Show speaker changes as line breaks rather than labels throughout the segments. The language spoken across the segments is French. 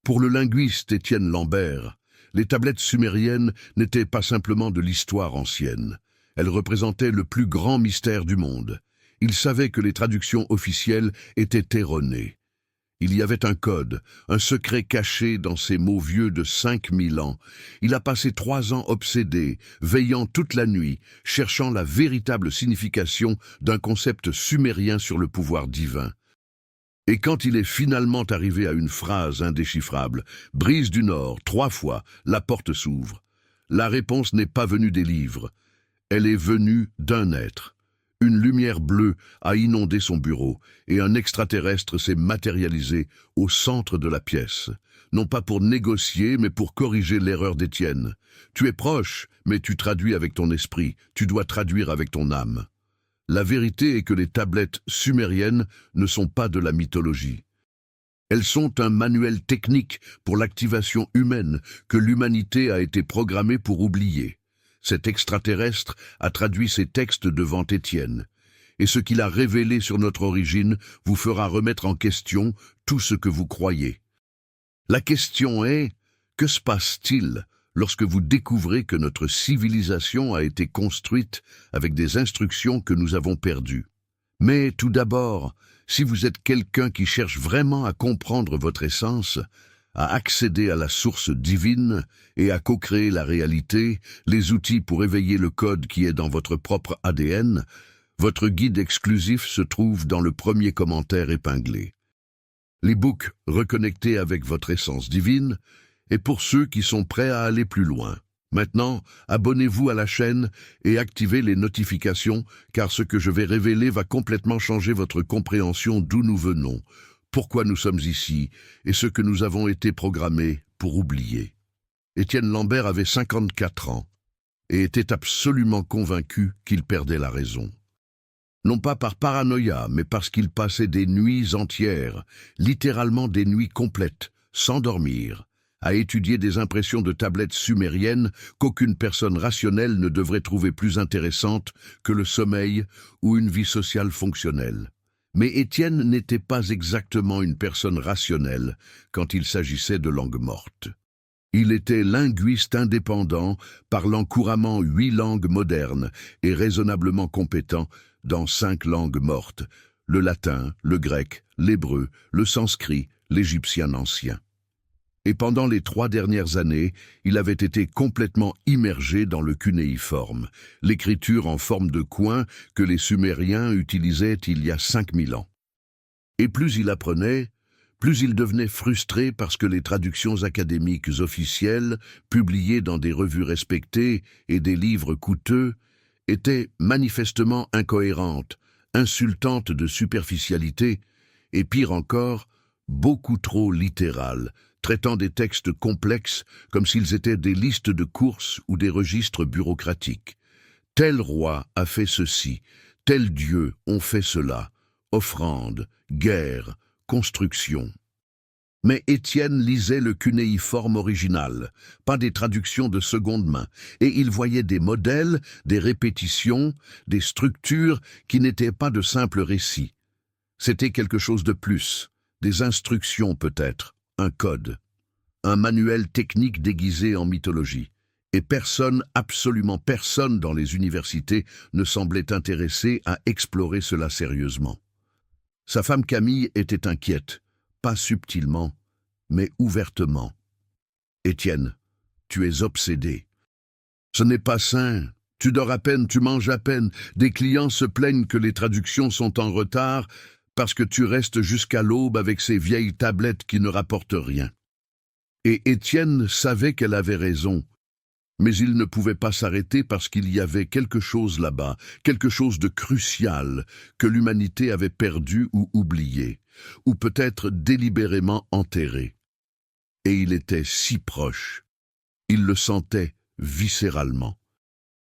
Pour le linguiste Étienne Lambert, les tablettes sumériennes n'étaient pas simplement de l'histoire ancienne. Elles représentaient le plus grand mystère du monde. Il savait que les traductions officielles étaient erronées. Il y avait un code, un secret caché dans ces mots vieux de 5000 ans. Il a passé 3 ans obsédé, veillant toute la nuit, cherchant la véritable signification d'un concept sumérien sur le pouvoir divin. Et quand il est finalement arrivé à une phrase indéchiffrable, « Brise du Nord », 3 fois, la porte s'ouvre. La réponse n'est pas venue des livres. Elle est venue d'un être. Une lumière bleue a inondé son bureau et un extraterrestre s'est matérialisé au centre de la pièce. Non pas pour négocier, mais pour corriger l'erreur d'Étienne. Tu es proche, mais tu traduis avec ton esprit. Tu dois traduire avec ton âme. La vérité est que les tablettes sumériennes ne sont pas de la mythologie. Elles sont un manuel technique pour l'activation humaine que l'humanité a été programmée pour oublier. Cet extraterrestre a traduit ces textes devant Étienne, et ce qu'il a révélé sur notre origine vous fera remettre en question tout ce que vous croyez. La question est, que se passe-t-il lorsque vous découvrez que notre civilisation a été construite avec des instructions que nous avons perdues? Mais tout d'abord, si vous êtes quelqu'un qui cherche vraiment à comprendre votre essence, à accéder à la source divine et à co-créer la réalité, les outils pour éveiller le code qui est dans votre propre ADN, votre guide exclusif se trouve dans le premier commentaire épinglé. L'e-book reconnecté avec votre essence divine est pour ceux qui sont prêts à aller plus loin. Maintenant, abonnez-vous à la chaîne et activez les notifications, car ce que je vais révéler va complètement changer votre compréhension d'où nous venons, pourquoi nous sommes ici et ce que nous avons été programmés pour oublier. Étienne Lambert avait 54 ans et était absolument convaincu qu'il perdait la raison. Non pas par paranoïa, mais parce qu'il passait des nuits entières, littéralement des nuits complètes, sans dormir, à étudier des impressions de tablettes sumériennes qu'aucune personne rationnelle ne devrait trouver plus intéressantes que le sommeil ou une vie sociale fonctionnelle. Mais Étienne n'était pas exactement une personne rationnelle quand il s'agissait de langue morte. Il était linguiste indépendant, parlant couramment 8 langues modernes et raisonnablement compétent dans 5 langues mortes, le latin, le grec, l'hébreu, le sanskrit, l'égyptien ancien. Et pendant les 3 dernières années, il avait été complètement immergé dans le cunéiforme, l'écriture en forme de coin que les Sumériens utilisaient il y a 5000 ans. Et plus il apprenait, plus il devenait frustré parce que les traductions académiques officielles, publiées dans des revues respectées et des livres coûteux, étaient manifestement incohérentes, insultantes de superficialité, et pire encore, beaucoup trop littérales, traitant des textes complexes comme s'ils étaient des listes de courses ou des registres bureaucratiques. Tel roi a fait ceci, tel dieu ont fait cela, offrande, guerre, construction. Mais Étienne lisait le cunéiforme original, pas des traductions de seconde main, et il voyait des modèles, des répétitions, des structures qui n'étaient pas de simples récits. C'était quelque chose de plus, des instructions peut-être, un code, un manuel technique déguisé en mythologie. Et personne, absolument personne dans les universités ne semblait intéressé à explorer cela sérieusement. Sa femme Camille était inquiète, pas subtilement, mais ouvertement. « Étienne, tu es obsédé. Ce n'est pas sain. Tu dors à peine, tu manges à peine. Des clients se plaignent que les traductions sont en retard parce que tu restes jusqu'à l'aube avec ces vieilles tablettes qui ne rapportent rien. » Et Étienne savait qu'elle avait raison, mais il ne pouvait pas s'arrêter parce qu'il y avait quelque chose là-bas, quelque chose de crucial que l'humanité avait perdu ou oublié, ou peut-être délibérément enterré. Et il était si proche. Il le sentait viscéralement.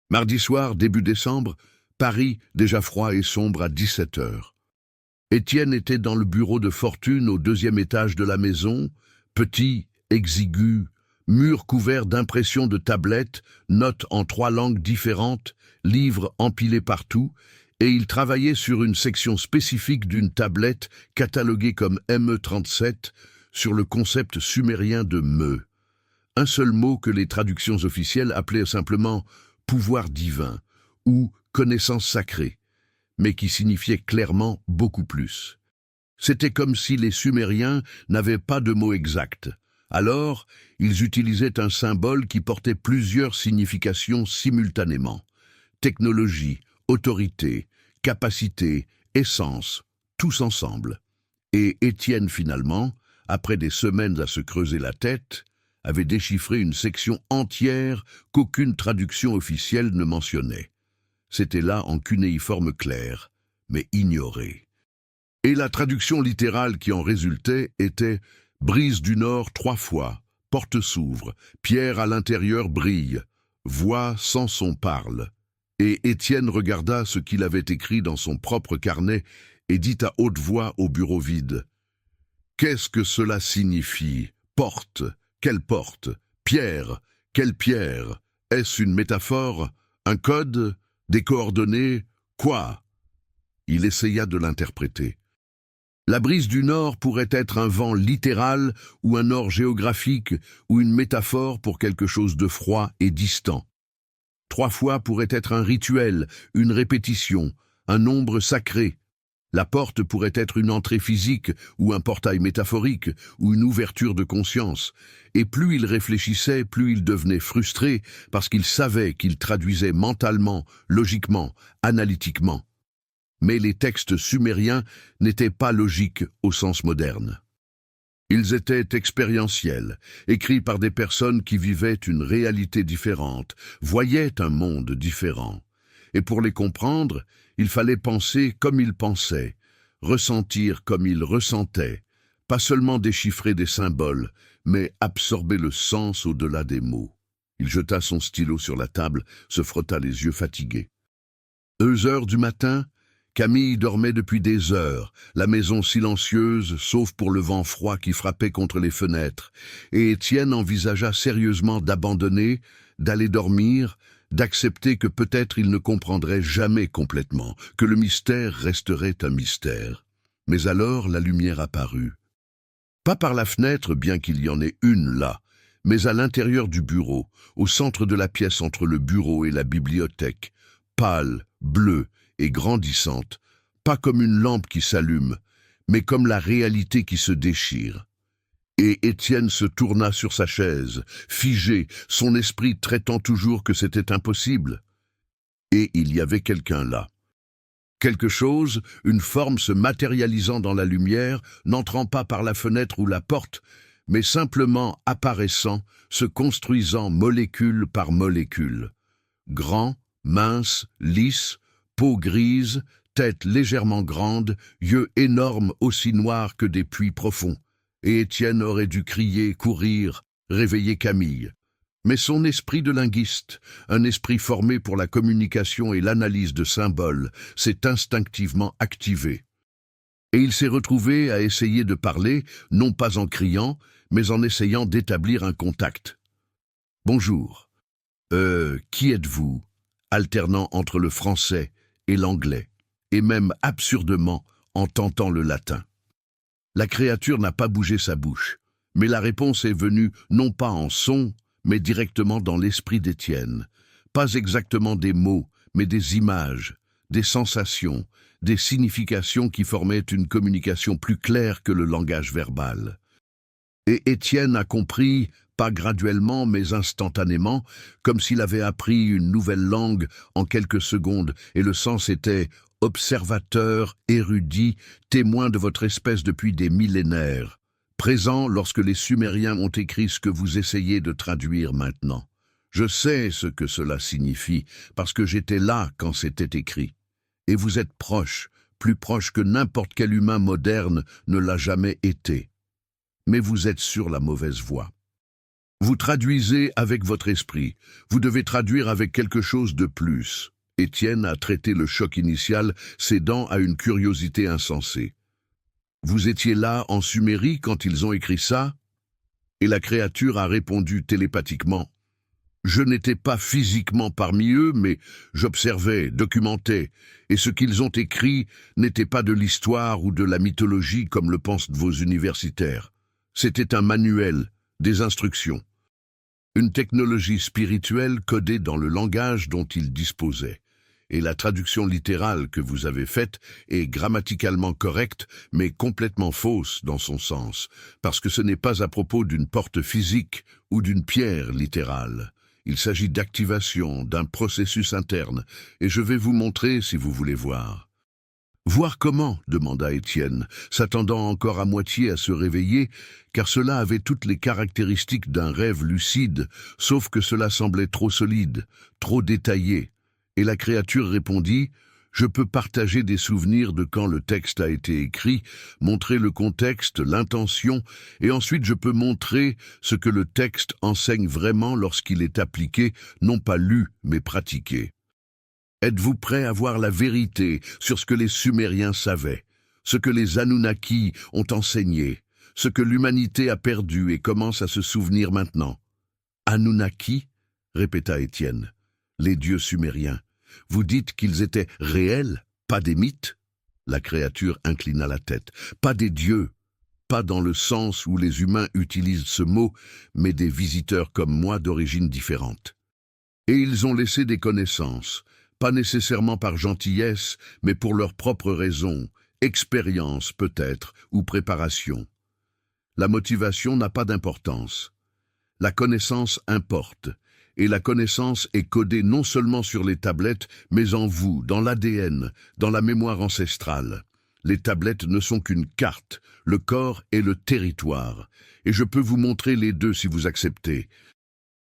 Mardi soir, début décembre, Paris, déjà froid et sombre à 17 heures. Étienne était dans le bureau de fortune au 2e étage de la maison, petit, exigu, mur couvert d'impressions de tablettes, notes en 3 langues différentes, livres empilés partout, et il travaillait sur une section spécifique d'une tablette cataloguée comme ME37, sur le concept sumérien de me, un seul mot que les traductions officielles appelaient simplement pouvoir divin ou connaissance sacrée, mais qui signifiait clairement beaucoup plus. C'était comme si les Sumériens n'avaient pas de mot exact. Alors, ils utilisaient un symbole qui portait plusieurs significations simultanément. Technologie, autorité, capacité, essence, tous ensemble. Et Étienne, finalement, après des semaines à se creuser la tête, avait déchiffré une section entière qu'aucune traduction officielle ne mentionnait. C'était là en cunéiforme clair, mais ignoré. Et la traduction littérale qui en résultait était « brise du nord 3 fois, porte s'ouvre, pierre à l'intérieur brille, voix sans son parle ». Et Étienne regarda ce qu'il avait écrit dans son propre carnet et dit à haute voix au bureau vide « Qu'est-ce que cela signifie? Porte, quelle porte? Pierre, quelle pierre? Est-ce une métaphore? Un code? Des coordonnées? Quoi ?» Il essaya de l'interpréter. La brise du Nord pourrait être un vent littéral ou un nord géographique ou une métaphore pour quelque chose de froid et distant. 3 fois pourrait être un rituel, une répétition, un nombre sacré. La porte pourrait être une entrée physique ou un portail métaphorique ou une ouverture de conscience. Et plus il réfléchissait, plus il devenait frustré parce qu'il savait qu'il traduisait mentalement, logiquement, analytiquement. Mais les textes sumériens n'étaient pas logiques au sens moderne. Ils étaient expérientiels, écrits par des personnes qui vivaient une réalité différente, voyaient un monde différent. Et pour les comprendre, il fallait penser comme ils pensaient, ressentir comme ils ressentaient, pas seulement déchiffrer des symboles, mais absorber le sens au-delà des mots. Il jeta son stylo sur la table, se frotta les yeux fatigués. 2 heures du matin, Camille dormait depuis des heures, la maison silencieuse, sauf pour le vent froid qui frappait contre les fenêtres, et Étienne envisagea sérieusement d'abandonner, d'aller dormir, d'accepter que peut-être il ne comprendrait jamais complètement, que le mystère resterait un mystère. Mais alors la lumière apparut. Pas par la fenêtre, bien qu'il y en ait une là, mais à l'intérieur du bureau, au centre de la pièce entre le bureau et la bibliothèque, pâle, bleue, et grandissante, pas comme une lampe qui s'allume, mais comme la réalité qui se déchire. Et Étienne se tourna sur sa chaise, figé, son esprit traitant toujours que c'était impossible. Et il y avait quelqu'un là. Quelque chose, une forme se matérialisant dans la lumière, n'entrant pas par la fenêtre ou la porte, mais simplement apparaissant, se construisant molécule par molécule. Grand, mince, lisse, peau grise, tête légèrement grande, yeux énormes aussi noirs que des puits profonds. Et Étienne aurait dû crier, courir, réveiller Camille. Mais son esprit de linguiste, un esprit formé pour la communication et l'analyse de symboles, s'est instinctivement activé. Et il s'est retrouvé à essayer de parler, non pas en criant, mais en essayant d'établir un contact. « Bonjour. Qui êtes-vous » alternant entre le français et l'anglais, et même absurdement en tentant le latin. La créature n'a pas bougé sa bouche, mais la réponse est venue non pas en son, mais directement dans l'esprit d'Étienne. Pas exactement des mots, mais des images, des sensations, des significations qui formaient une communication plus claire que le langage verbal. Et Étienne a compris, pas graduellement mais instantanément, comme s'il avait appris une nouvelle langue en quelques secondes, et le sens était « observateur, érudit, témoin de votre espèce depuis des millénaires », présent lorsque les Sumériens ont écrit ce que vous essayez de traduire maintenant. Je sais ce que cela signifie, parce que j'étais là quand c'était écrit. Et vous êtes proche, plus proche que n'importe quel humain moderne ne l'a jamais été. Mais vous êtes sur la mauvaise voie. Vous traduisez avec votre esprit, vous devez traduire avec quelque chose de plus. Étienne a traité le choc initial, cédant à une curiosité insensée. Vous étiez là en Sumérie quand ils ont écrit ça? Et la créature a répondu télépathiquement. Je n'étais pas physiquement parmi eux, mais j'observais, documentais, et ce qu'ils ont écrit n'était pas de l'histoire ou de la mythologie comme le pensent vos universitaires. C'était un manuel, des instructions. Une technologie spirituelle codée dans le langage dont il disposait. Et la traduction littérale que vous avez faite est grammaticalement correcte, mais complètement fausse dans son sens, parce que ce n'est pas à propos d'une porte physique ou d'une pierre littérale. Il s'agit d'activation, d'un processus interne, et je vais vous montrer si vous voulez voir. Voir comment, demanda Étienne, s'attendant encore à moitié à se réveiller, car cela avait toutes les caractéristiques d'un rêve lucide, sauf que cela semblait trop solide, trop détaillé. Et la créature répondit, « Je peux partager des souvenirs de quand le texte a été écrit, montrer le contexte, l'intention, et ensuite je peux montrer ce que le texte enseigne vraiment lorsqu'il est appliqué, non pas lu, mais pratiqué. Êtes-vous prêt à voir la vérité sur ce que les Sumériens savaient, ce que les Anunnaki ont enseigné, ce que l'humanité a perdu et commence à se souvenir maintenant? » Anunnaki, répéta Étienne, les dieux sumériens. Vous dites qu'ils étaient réels, pas des mythes? La créature inclina la tête. Pas des dieux, pas dans le sens où les humains utilisent ce mot, mais des visiteurs comme moi d'origine différente. Et ils ont laissé des connaissances, pas nécessairement par gentillesse, mais pour leurs propres raisons, expérience peut-être, ou préparation. La motivation n'a pas d'importance. La connaissance importe. Et la connaissance est codée non seulement sur les tablettes, mais en vous, dans l'ADN, dans la mémoire ancestrale. Les tablettes ne sont qu'une carte, le corps est le territoire. Et je peux vous montrer les deux si vous acceptez.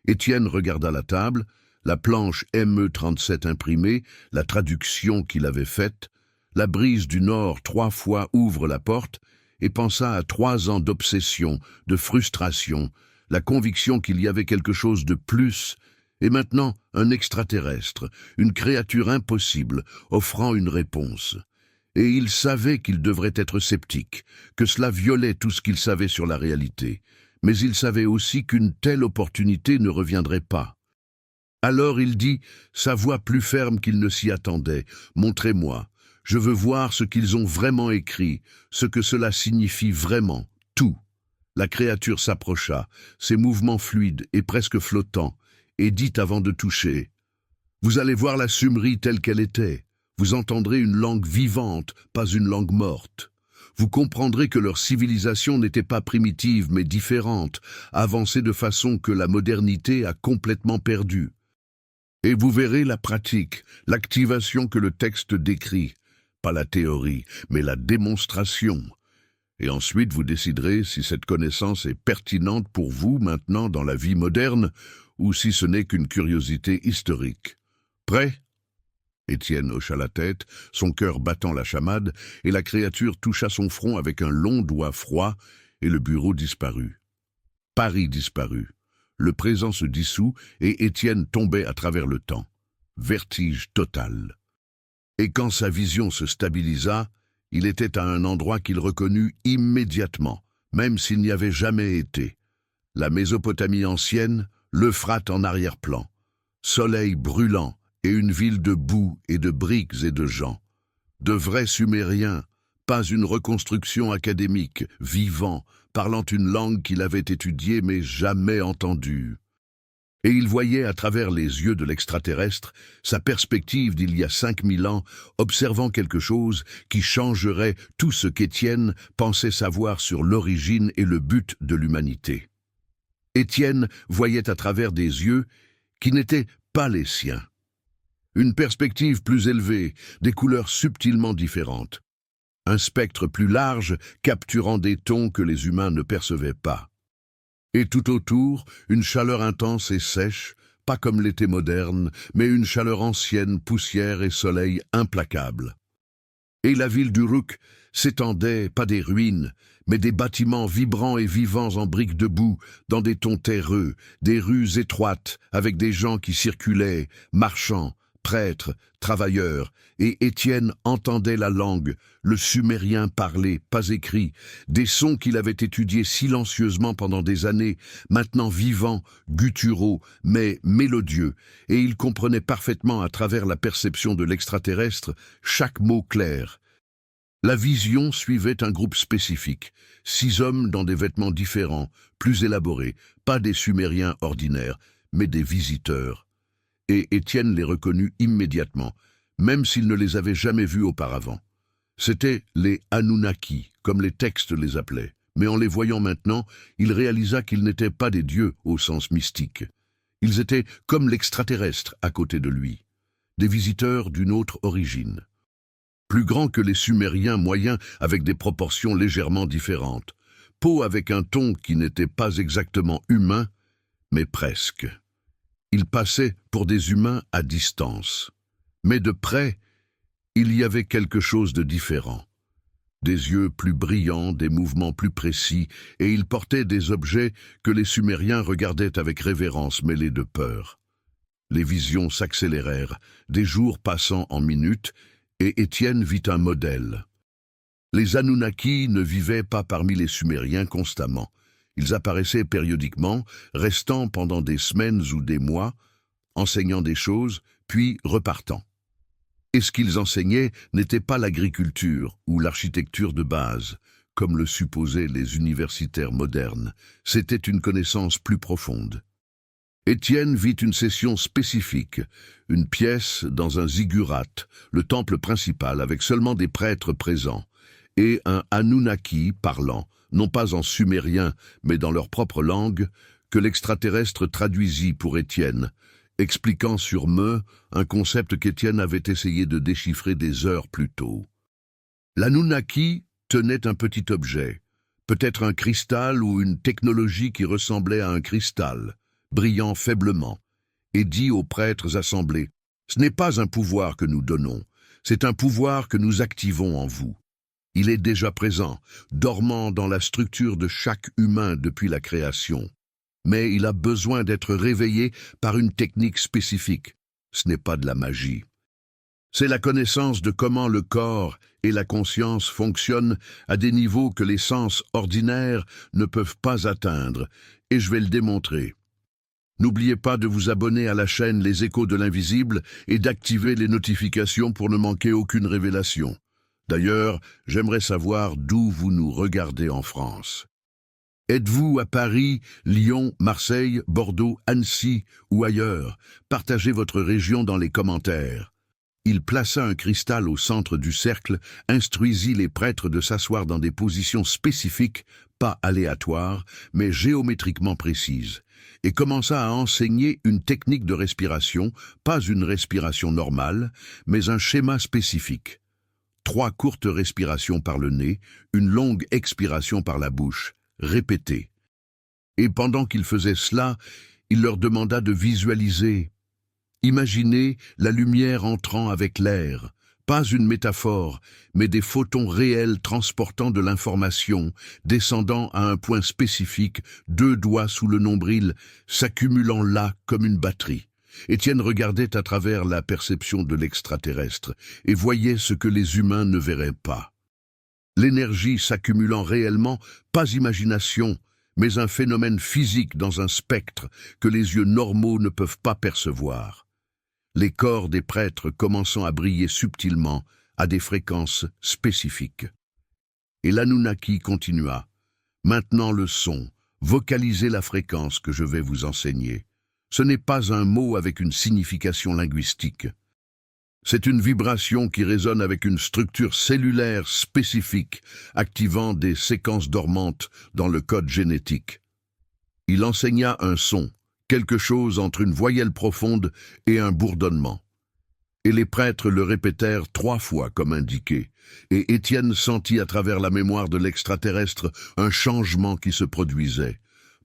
Étienne regarda la table, la planche ME37 imprimée, la traduction qu'il avait faite. La brise du Nord 3 fois ouvre la porte, et pensa à 3 ans d'obsession, de frustration, la conviction qu'il y avait quelque chose de plus, et maintenant un extraterrestre, une créature impossible, offrant une réponse. Et il savait qu'il devrait être sceptique, que cela violait tout ce qu'il savait sur la réalité, mais il savait aussi qu'une telle opportunité ne reviendrait pas. Alors il dit, sa voix plus ferme qu'il ne s'y attendait, « Montrez-moi, je veux voir ce qu'ils ont vraiment écrit, ce que cela signifie vraiment, tout. » La créature s'approcha, ses mouvements fluides et presque flottants, et dit avant de toucher, « Vous allez voir la Sumerie telle qu'elle était. Vous entendrez une langue vivante, pas une langue morte. Vous comprendrez que leur civilisation n'était pas primitive mais différente, avancée de façon que la modernité a complètement perdu. Et vous verrez la pratique, l'activation que le texte décrit, pas la théorie, mais la démonstration. Et ensuite vous déciderez si cette connaissance est pertinente pour vous maintenant dans la vie moderne ou si ce n'est qu'une curiosité historique. Prêt ? Étienne hocha la tête, son cœur battant la chamade, et la créature toucha son front avec un long doigt froid, et le bureau disparut. Paris disparut. Le présent se dissout, et Étienne tombait à travers le temps. Vertige total. Et quand sa vision se stabilisa, il était à un endroit qu'il reconnut immédiatement, même s'il n'y avait jamais été. La Mésopotamie ancienne, l'Euphrate en arrière-plan. Soleil brûlant et une ville de boue et de briques et de gens. De vrais Sumériens, pas une reconstruction académique, vivant, parlant une langue qu'il avait étudiée mais jamais entendue. Et il voyait à travers les yeux de l'extraterrestre sa perspective d'il y a 5000 ans, observant quelque chose qui changerait tout ce qu'Étienne pensait savoir sur l'origine et le but de l'humanité. Étienne voyait à travers des yeux qui n'étaient pas les siens. Une perspective plus élevée, des couleurs subtilement différentes. Un spectre plus large capturant des tons que les humains ne percevaient pas. Et tout autour, une chaleur intense et sèche, pas comme l'été moderne, mais une chaleur ancienne, poussière et soleil implacable. Et la ville d'Uruk s'étendait, pas des ruines, mais des bâtiments vibrants et vivants en briques de boue, dans des tons terreux, des rues étroites, avec des gens qui circulaient, marchands, prêtres, travailleurs, et Étienne entendait la langue, le sumérien parlé, pas écrit, des sons qu'il avait étudiés silencieusement pendant des années, maintenant vivants, gutturaux, mais mélodieux, et il comprenait parfaitement à travers la perception de l'extraterrestre chaque mot clair. La vision suivait un groupe spécifique, 6 hommes dans des vêtements différents, plus élaborés, pas des Sumériens ordinaires, mais des visiteurs. Et Étienne les reconnut immédiatement, même s'il ne les avait jamais vus auparavant. C'étaient les Anunnaki, comme les textes les appelaient, mais en les voyant maintenant, il réalisa qu'ils n'étaient pas des dieux au sens mystique. Ils étaient comme l'extraterrestre à côté de lui, des visiteurs d'une autre origine. Plus grands que les Sumériens moyens avec des proportions légèrement différentes, peau avec un ton qui n'était pas exactement humain, mais presque. Ils passaient pour des humains à distance. Mais de près, il y avait quelque chose de différent. Des yeux plus brillants, des mouvements plus précis, et ils portaient des objets que les Sumériens regardaient avec révérence mêlée de peur. Les visions s'accélérèrent, des jours passant en minutes, et Étienne vit un modèle. Les Anunnaki ne vivaient pas parmi les Sumériens constamment. Ils apparaissaient périodiquement, restant pendant des semaines ou des mois, enseignant des choses, puis repartant. Et ce qu'ils enseignaient n'était pas l'agriculture ou l'architecture de base, comme le supposaient les universitaires modernes. C'était une connaissance plus profonde. Étienne vit une session spécifique, une pièce dans un ziggurat, le temple principal avec seulement des prêtres présents, et un Anunnaki parlant, non pas en sumérien, mais dans leur propre langue, que l'extraterrestre traduisit pour Étienne, expliquant sur Me un concept qu'Étienne avait essayé de déchiffrer des heures plus tôt. L'Anunnaki tenait un petit objet, peut-être un cristal ou une technologie qui ressemblait à un cristal, brillant faiblement, et dit aux prêtres assemblés, « Ce n'est pas un pouvoir que nous donnons, c'est un pouvoir que nous activons en vous. Il est déjà présent, dormant dans la structure de chaque humain depuis la création. Mais il a besoin d'être réveillé par une technique spécifique. Ce n'est pas de la magie. C'est la connaissance de comment le corps et la conscience fonctionnent à des niveaux que les sens ordinaires ne peuvent pas atteindre, et je vais le démontrer. N'oubliez pas de vous abonner à la chaîne Les Échos de l'Invisible et d'activer les notifications pour ne manquer aucune révélation. D'ailleurs, j'aimerais savoir d'où vous nous regardez en France. Êtes-vous à Paris, Lyon, Marseille, Bordeaux, Annecy ou ailleurs? Partagez votre région dans les commentaires. Il plaça un cristal au centre du cercle, instruisit les prêtres de s'asseoir dans des positions spécifiques, pas aléatoires, mais géométriquement précises, et commença à enseigner une technique de respiration, pas une respiration normale, mais un schéma spécifique. 3 courtes respirations par le nez, une longue expiration par la bouche, répétée. Et pendant qu'il faisait cela, il leur demanda de visualiser. Imaginez la lumière entrant avec l'air, pas une métaphore, mais des photons réels transportant de l'information, descendant à un point spécifique, 2 doigts sous le nombril, s'accumulant là comme une batterie. Étienne regardait à travers la perception de l'extraterrestre et voyait ce que les humains ne verraient pas. L'énergie s'accumulant réellement, pas imagination, mais un phénomène physique dans un spectre que les yeux normaux ne peuvent pas percevoir. Les corps des prêtres commençant à briller subtilement à des fréquences spécifiques. Et l'Anunnaki continua. Maintenant le son, vocalisez la fréquence que je vais vous enseigner. Ce n'est pas un mot avec une signification linguistique. C'est une vibration qui résonne avec une structure cellulaire spécifique, activant des séquences dormantes dans le code génétique. Il enseigna un son, quelque chose entre une voyelle profonde et un bourdonnement. Et les prêtres le répétèrent 3 fois comme indiqué, et Étienne sentit à travers la mémoire de l'extraterrestre un changement qui se produisait,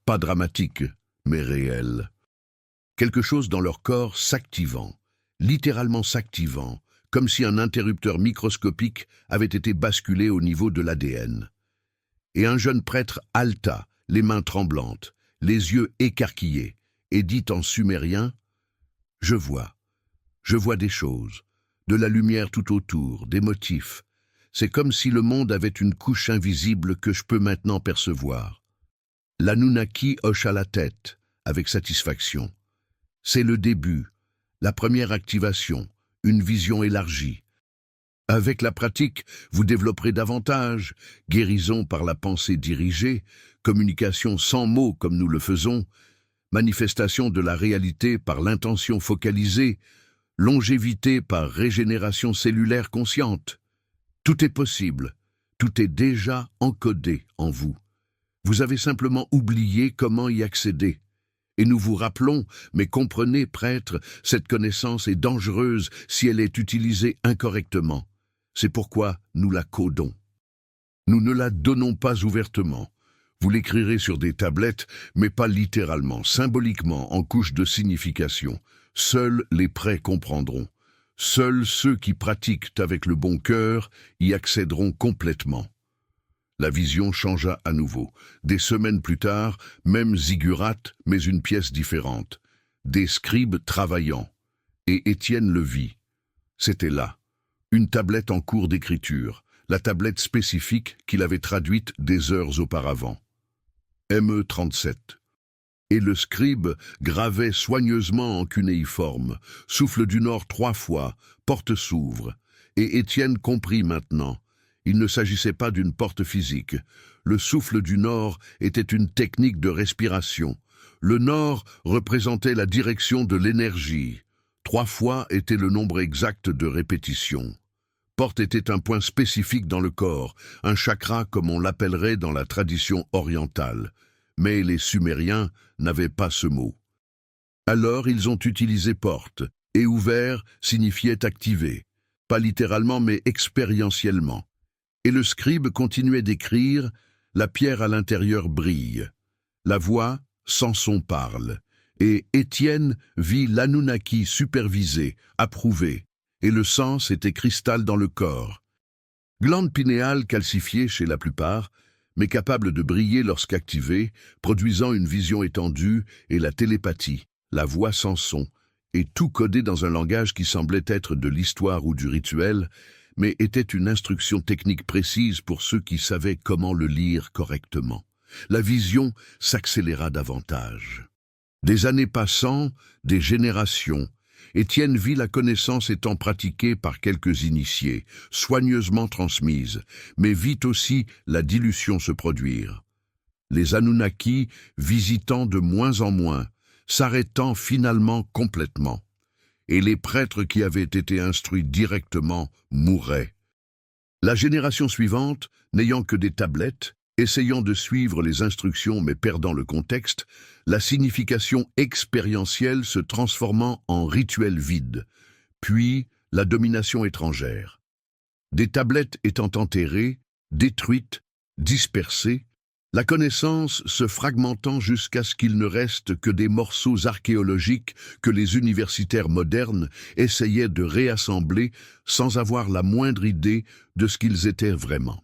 pas dramatique, mais réel. Quelque chose dans leur corps s'activant, littéralement s'activant, comme si un interrupteur microscopique avait été basculé au niveau de l'ADN. Et un jeune prêtre haleta, les mains tremblantes, les yeux écarquillés, et dit en sumérien « Je vois des choses, de la lumière tout autour, des motifs. C'est comme si le monde avait une couche invisible que je peux maintenant percevoir. » L'Anunnaki hocha la tête, avec satisfaction. C'est le début, la première activation, une vision élargie. Avec la pratique, vous développerez davantage, guérison par la pensée dirigée, communication sans mots comme nous le faisons, manifestation de la réalité par l'intention focalisée, longévité par régénération cellulaire consciente. Tout est possible, tout est déjà encodé en vous. Vous avez simplement oublié comment y accéder. Et nous vous rappelons, mais comprenez, prêtre, cette connaissance est dangereuse si elle est utilisée incorrectement. C'est pourquoi nous la codons. Nous ne la donnons pas ouvertement. Vous l'écrirez sur des tablettes, mais pas littéralement, symboliquement, en couche de signification. Seuls les prêts comprendront. Seuls ceux qui pratiquent avec le bon cœur y accéderont complètement. La vision changea à nouveau. Des semaines plus tard, même ziggurat, mais une pièce différente. Des scribes travaillant. Et Étienne le vit. C'était là. Une tablette en cours d'écriture. La tablette spécifique qu'il avait traduite des heures auparavant. ME 37. Et le scribe gravait soigneusement en cunéiforme. Souffle du nord 3 fois, porte s'ouvre. Et Étienne comprit maintenant. Il ne s'agissait pas d'une porte physique. Le souffle du nord était une technique de respiration. Le nord représentait la direction de l'énergie. 3 fois était le nombre exact de répétitions. Porte était un point spécifique dans le corps, un chakra comme on l'appellerait dans la tradition orientale. Mais les Sumériens n'avaient pas ce mot. Alors ils ont utilisé porte, et ouvert signifiait activer. Pas littéralement mais expérientiellement. Et le scribe continuait d'écrire, la pierre à l'intérieur brille. La voix, sans son parle. Et Étienne vit l'Anunnaki supervisé, approuvé, et le sens était cristal dans le corps. Glande pinéale calcifiée chez la plupart, mais capable de briller lorsqu'activée, produisant une vision étendue et la télépathie, la voix sans son, et tout codé dans un langage qui semblait être de l'histoire ou du rituel, mais était une instruction technique précise pour ceux qui savaient comment le lire correctement. La vision s'accéléra davantage. Des années passant, des générations, Étienne vit la connaissance étant pratiquée par quelques initiés, soigneusement transmise, mais vit aussi la dilution se produire. Les Anunnaki visitant de moins en moins, s'arrêtant finalement complètement. Et les prêtres qui avaient été instruits directement mouraient. La génération suivante, n'ayant que des tablettes, essayant de suivre les instructions mais perdant le contexte, la signification expérientielle se transformant en rituel vide, puis la domination étrangère. Des tablettes étant enterrées, détruites, dispersées, la connaissance se fragmentant jusqu'à ce qu'il ne reste que des morceaux archéologiques que les universitaires modernes essayaient de réassembler sans avoir la moindre idée de ce qu'ils étaient vraiment.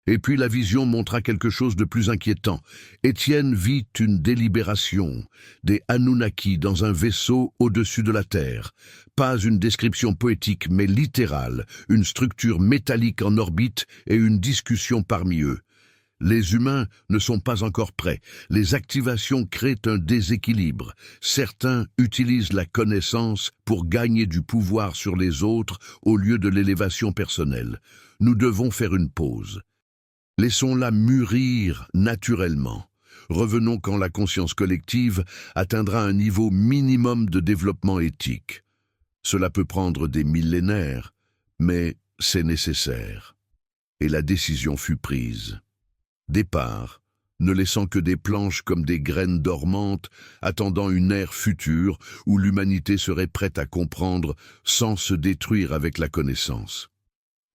Et puis la vision montra quelque chose de plus inquiétant. Étienne vit une délibération, des Anunnaki dans un vaisseau au-dessus de la Terre. Pas une description poétique, mais littérale, une structure métallique en orbite et une discussion parmi eux. Les humains ne sont pas encore prêts. Les activations créent un déséquilibre. Certains utilisent la connaissance pour gagner du pouvoir sur les autres au lieu de l'élévation personnelle. Nous devons faire une pause. Laissons-la mûrir naturellement. Revenons quand la conscience collective atteindra un niveau minimum de développement éthique. Cela peut prendre des millénaires, mais c'est nécessaire. Et la décision fut prise. Départ, ne laissant que des planches comme des graines dormantes, attendant une ère future où l'humanité serait prête à comprendre sans se détruire avec la connaissance.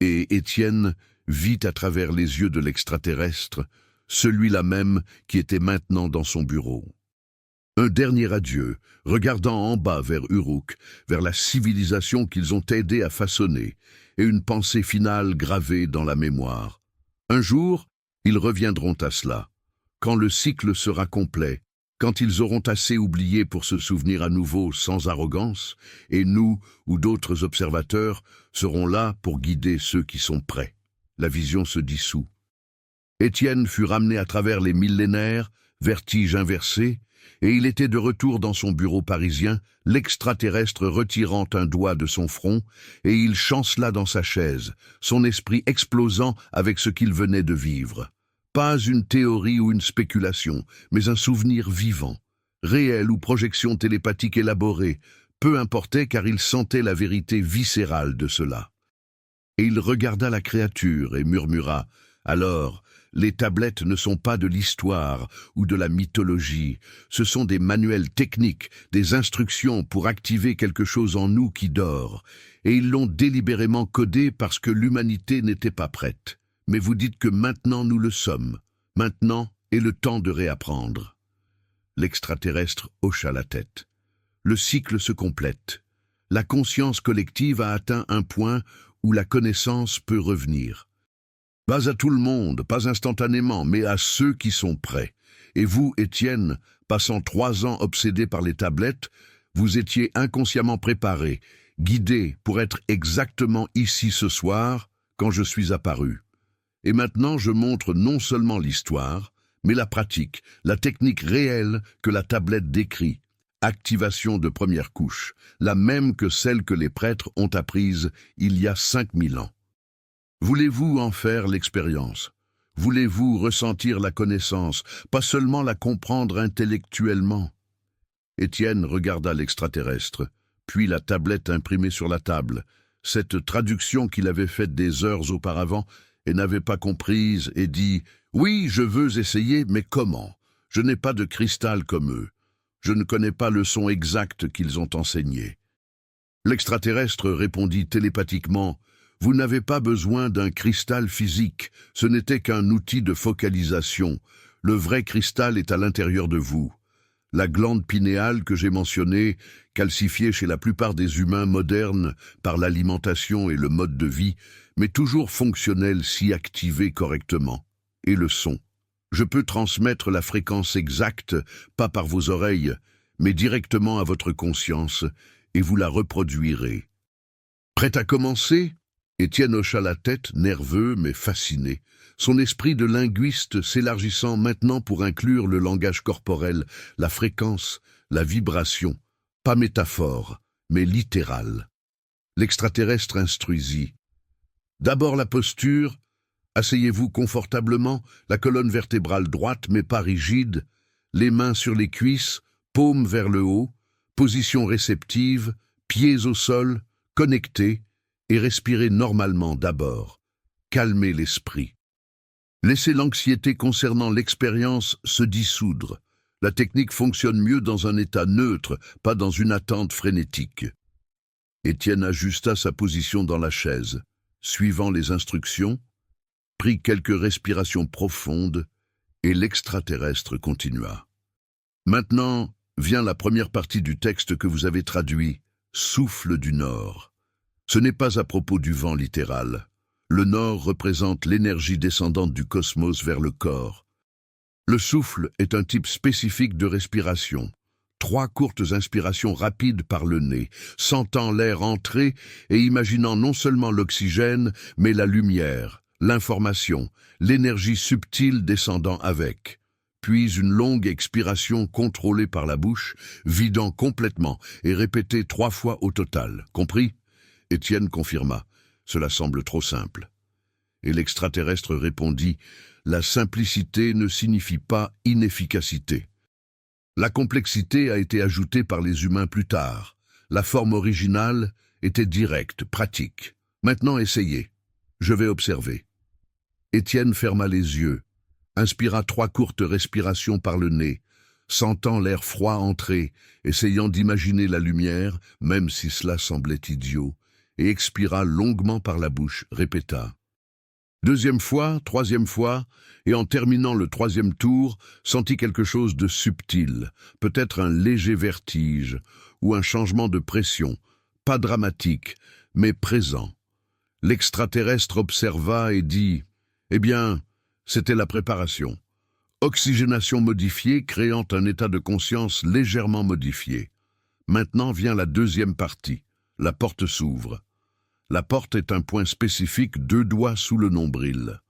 Et Étienne vit à travers les yeux de l'extraterrestre, celui-là même qui était maintenant dans son bureau. Un dernier adieu, regardant en bas vers Uruk, vers la civilisation qu'ils ont aidé à façonner, et une pensée finale gravée dans la mémoire. Un jour, ils reviendront à cela, quand le cycle sera complet, quand ils auront assez oublié pour se souvenir à nouveau sans arrogance, et nous, ou d'autres observateurs, serons là pour guider ceux qui sont prêts. La vision se dissout. Étienne fut ramené à travers les millénaires vertige inversé, et il était de retour dans son bureau parisien, l'extraterrestre retirant un doigt de son front, et il chancela dans sa chaise, son esprit explosant avec ce qu'il venait de vivre. Pas une théorie ou une spéculation, mais un souvenir vivant, réel ou projection télépathique élaborée, peu importait car il sentait la vérité viscérale de cela. Et il regarda la créature et murmura « Alors, les tablettes ne sont pas de l'histoire ou de la mythologie, ce sont des manuels techniques, des instructions pour activer quelque chose en nous qui dort, et ils l'ont délibérément codé parce que l'humanité n'était pas prête. Mais vous dites que maintenant nous le sommes, maintenant est le temps de réapprendre. » L'extraterrestre hocha la tête. Le cycle se complète. La conscience collective a atteint un point où la connaissance peut revenir. Pas à tout le monde, pas instantanément, mais à ceux qui sont prêts. Et vous, Étienne, passant 3 ans obsédé par les tablettes, vous étiez inconsciemment préparé, guidé pour être exactement ici ce soir, quand je suis apparu. Et maintenant je montre non seulement l'histoire, mais la pratique, la technique réelle que la tablette décrit. Activation de première couche, la même que celle que les prêtres ont apprise il y a 5000 ans. Voulez-vous en faire l'expérience? Voulez-vous ressentir la connaissance, pas seulement la comprendre intellectuellement? Étienne regarda l'extraterrestre, puis la tablette imprimée sur la table, cette traduction qu'il avait faite des heures auparavant et n'avait pas comprise, et dit « Oui, je veux essayer, mais comment? Je n'ai pas de cristal comme eux. Je ne connais pas le son exact qu'ils ont enseigné. » L'extraterrestre répondit télépathiquement « Vous n'avez pas besoin d'un cristal physique, ce n'était qu'un outil de focalisation. Le vrai cristal est à l'intérieur de vous. La glande pinéale que j'ai mentionnée, calcifiée chez la plupart des humains modernes par l'alimentation et le mode de vie, mais toujours fonctionnelle si activée correctement. Et le son. Je peux transmettre la fréquence exacte, pas par vos oreilles, mais directement à votre conscience, et vous la reproduirez. Prêt à commencer ? Étienne hocha la tête, nerveux mais fasciné, son esprit de linguiste s'élargissant maintenant pour inclure le langage corporel, la fréquence, la vibration, pas métaphore, mais littéral. L'extraterrestre instruisit. D'abord la posture, asseyez-vous confortablement, la colonne vertébrale droite mais pas rigide, les mains sur les cuisses, paumes vers le haut, position réceptive, pieds au sol, connectés, et respirez normalement d'abord. Calmez l'esprit. Laissez l'anxiété concernant l'expérience se dissoudre. La technique fonctionne mieux dans un état neutre, pas dans une attente frénétique. Étienne ajusta sa position dans la chaise, suivant les instructions, prit quelques respirations profondes, et l'extraterrestre continua. Maintenant vient la première partie du texte que vous avez traduit, « Souffle du Nord ». Ce n'est pas à propos du vent littéral. Le Nord représente l'énergie descendante du cosmos vers le corps. Le souffle est un type spécifique de respiration. 3 courtes inspirations rapides par le nez, sentant l'air entrer et imaginant non seulement l'oxygène, mais la lumière, l'information, l'énergie subtile descendant avec. Puis une longue expiration contrôlée par la bouche, vidant complètement et répétée 3 fois au total. Compris ? Étienne confirma. Cela semble trop simple. Et l'extraterrestre répondit, la simplicité ne signifie pas inefficacité. La complexité a été ajoutée par les humains plus tard. La forme originale était directe, pratique. Maintenant essayez. Je vais observer. Étienne ferma les yeux, inspira 3 courtes respirations par le nez, sentant l'air froid entrer, essayant d'imaginer la lumière, même si cela semblait idiot, et expira longuement par la bouche, répéta. 2e fois, 3e fois, et en terminant le 3e tour, sentit quelque chose de subtil, peut-être un léger vertige, ou un changement de pression, pas dramatique, mais présent. L'extraterrestre observa et dit « Eh bien, c'était la préparation. Oxygénation modifiée créant un état de conscience légèrement modifié. Maintenant vient la 2e partie. La porte s'ouvre. La porte est un point spécifique 2 doigts sous le nombril.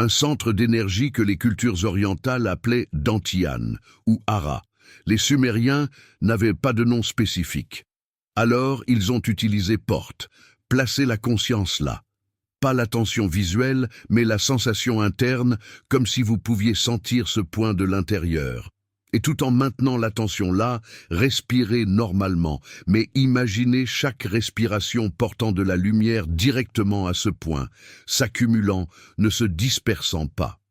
un centre d'énergie que les cultures orientales appelaient Dantian ou Ara. Les Sumériens n'avaient pas de nom spécifique. Alors, ils ont utilisé porte, placé la conscience là. Pas l'attention visuelle, mais la sensation interne, comme si vous pouviez sentir ce point de l'intérieur. Et tout en maintenant l'attention là, respirez normalement, mais imaginez chaque respiration portant de la lumière directement à ce point, s'accumulant, ne se dispersant pas.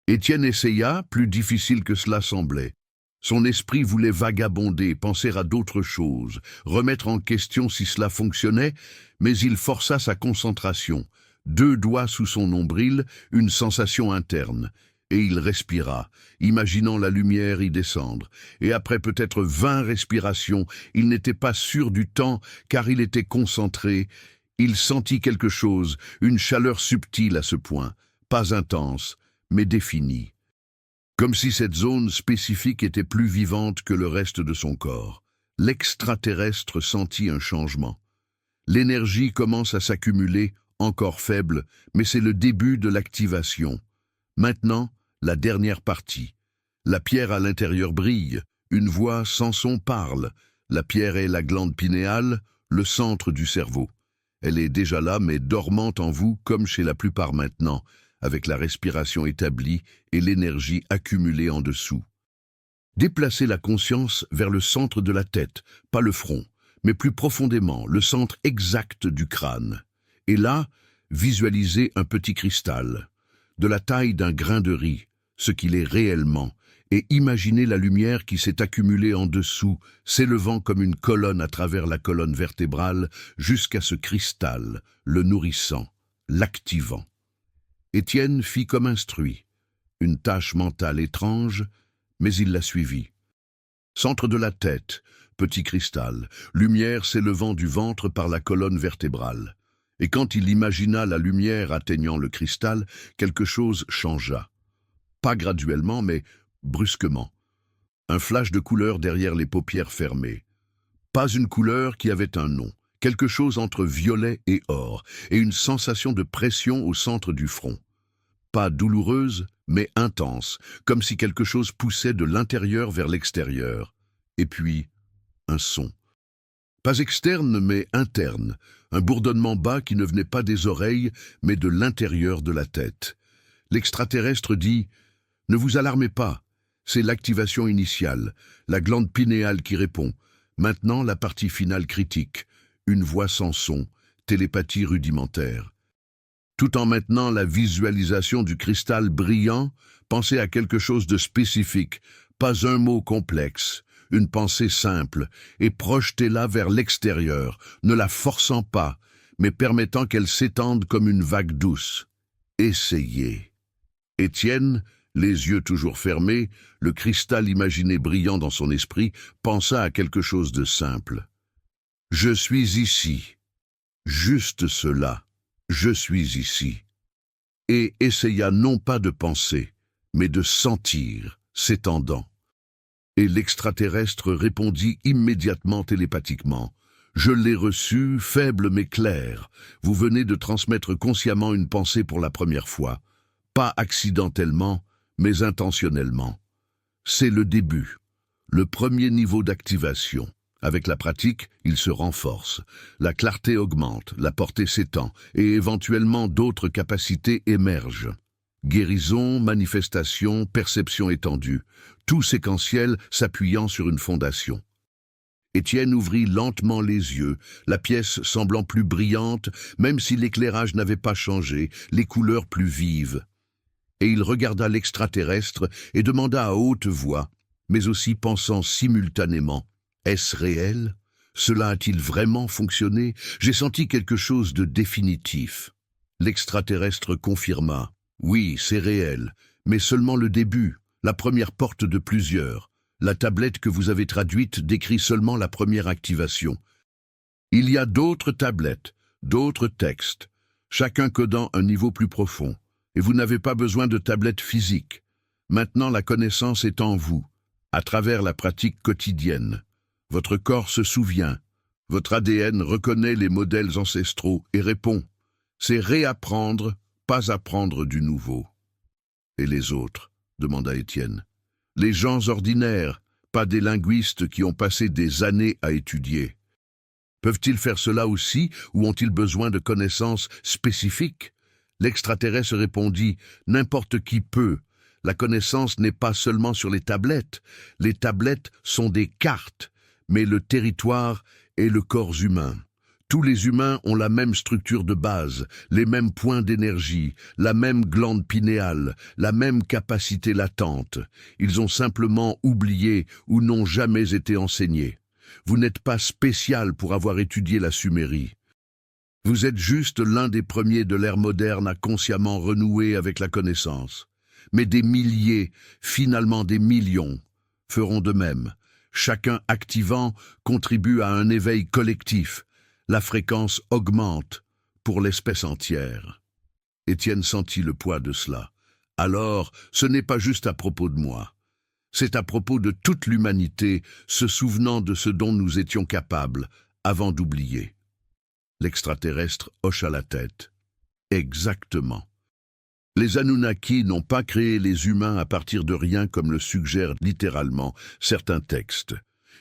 Étienne essaya, plus difficile que cela semblait. Son esprit voulait vagabonder, penser à d'autres choses, remettre en question si cela fonctionnait, mais il força sa concentration. 2 doigts sous son nombril, une sensation interne. Et il respira, imaginant la lumière y descendre. Et après peut-être 20 respirations, il n'était pas sûr du temps, car il était concentré. Il sentit quelque chose, une chaleur subtile à ce point, pas intense, mais définie. Comme si cette zone spécifique était plus vivante que le reste de son corps. L'extraterrestre sentit un changement. L'énergie commence à s'accumuler, encore faible, mais c'est le début de l'activation. Maintenant, la dernière partie. La pierre à l'intérieur brille, une voix sans son parle. La pierre est la glande pinéale, le centre du cerveau. Elle est déjà là, mais dormante en vous, comme chez la plupart maintenant, avec la respiration établie et l'énergie accumulée en dessous. Déplacez la conscience vers le centre de la tête, pas le front, mais plus profondément, le centre exact du crâne. Et là, visualisez un petit cristal, de la taille d'un grain de riz, ce qu'il est réellement, et imaginez la lumière qui s'est accumulée en dessous, s'élevant comme une colonne à travers la colonne vertébrale, jusqu'à ce cristal, le nourrissant, l'activant. Étienne fit comme instruit, une tâche mentale étrange, mais il la suivit. Centre de la tête, petit cristal, lumière s'élevant du ventre par la colonne vertébrale. Et quand il imagina la lumière atteignant le cristal, quelque chose changea. Pas graduellement, mais brusquement. Un flash de couleur derrière les paupières fermées. Pas une couleur qui avait un nom, quelque chose entre violet et or, et une sensation de pression au centre du front. Pas douloureuse, mais intense, comme si quelque chose poussait de l'intérieur vers l'extérieur. Et puis, un son. Pas externe, mais interne, un bourdonnement bas qui ne venait pas des oreilles, mais de l'intérieur de la tête. L'extraterrestre dit « Ne vous alarmez pas, c'est l'activation initiale, la glande pinéale qui répond. Maintenant, la partie finale critique, une voix sans son, télépathie rudimentaire. » Tout en maintenant la visualisation du cristal brillant, pensez à quelque chose de spécifique, pas un mot complexe, une pensée simple, et projetez-la vers l'extérieur, ne la forçant pas, mais permettant qu'elle s'étende comme une vague douce. Essayez. Étienne, les yeux toujours fermés, le cristal imaginé brillant dans son esprit, pensa à quelque chose de simple. « Je suis ici. Juste cela. Je suis ici. » Et essaya non pas de penser, mais de sentir, s'étendant. Et l'extraterrestre répondit immédiatement télépathiquement. « Je l'ai reçu, faible mais clair. Vous venez de transmettre consciemment une pensée pour la première fois. Pas accidentellement, mais intentionnellement. C'est le début, le premier niveau d'activation. Avec la pratique, il se renforce. La clarté augmente, la portée s'étend, et éventuellement d'autres capacités émergent. Guérison, manifestation, perception étendue, tout séquentiel s'appuyant sur une fondation. Étienne ouvrit lentement les yeux, la pièce semblant plus brillante, même si l'éclairage n'avait pas changé, les couleurs plus vives. Et il regarda l'extraterrestre et demanda à haute voix, mais aussi pensant simultanément, « Est-ce réel? Cela a-t-il vraiment fonctionné? J'ai senti quelque chose de définitif. » L'extraterrestre confirma, « Oui, c'est réel, mais seulement le début, la première porte de plusieurs. La tablette que vous avez traduite décrit seulement la première activation. Il y a d'autres tablettes, d'autres textes, chacun codant un niveau plus profond. Et vous n'avez pas besoin de tablette physique. Maintenant, la connaissance est en vous, à travers la pratique quotidienne. Votre corps se souvient. Votre ADN reconnaît les modèles ancestraux et répond. C'est réapprendre, pas apprendre du nouveau. Et les autres? Demanda Étienne. Les gens ordinaires, pas des linguistes qui ont passé des années à étudier. Peuvent-ils faire cela aussi, ou ont-ils besoin de connaissances spécifiques? L'extraterrestre répondit, n'importe qui peut. La connaissance n'est pas seulement sur les tablettes. Les tablettes sont des cartes, mais le territoire est le corps humain. Tous les humains ont la même structure de base, les mêmes points d'énergie, la même glande pinéale, la même capacité latente. Ils ont simplement oublié ou n'ont jamais été enseignés. Vous n'êtes pas spécial pour avoir étudié la Sumérie. Vous êtes juste l'un des premiers de l'ère moderne à consciemment renouer avec la connaissance. Mais des milliers, finalement des millions, feront de même. Chacun activant contribue à un éveil collectif. La fréquence augmente pour l'espèce entière. Étienne sentit le poids de cela. Alors, ce n'est pas juste à propos de moi. C'est à propos de toute l'humanité, se souvenant de ce dont nous étions capables, avant d'oublier. L'extraterrestre hocha la tête. Exactement. Les Anunnaki n'ont pas créé les humains à partir de rien comme le suggèrent littéralement certains textes.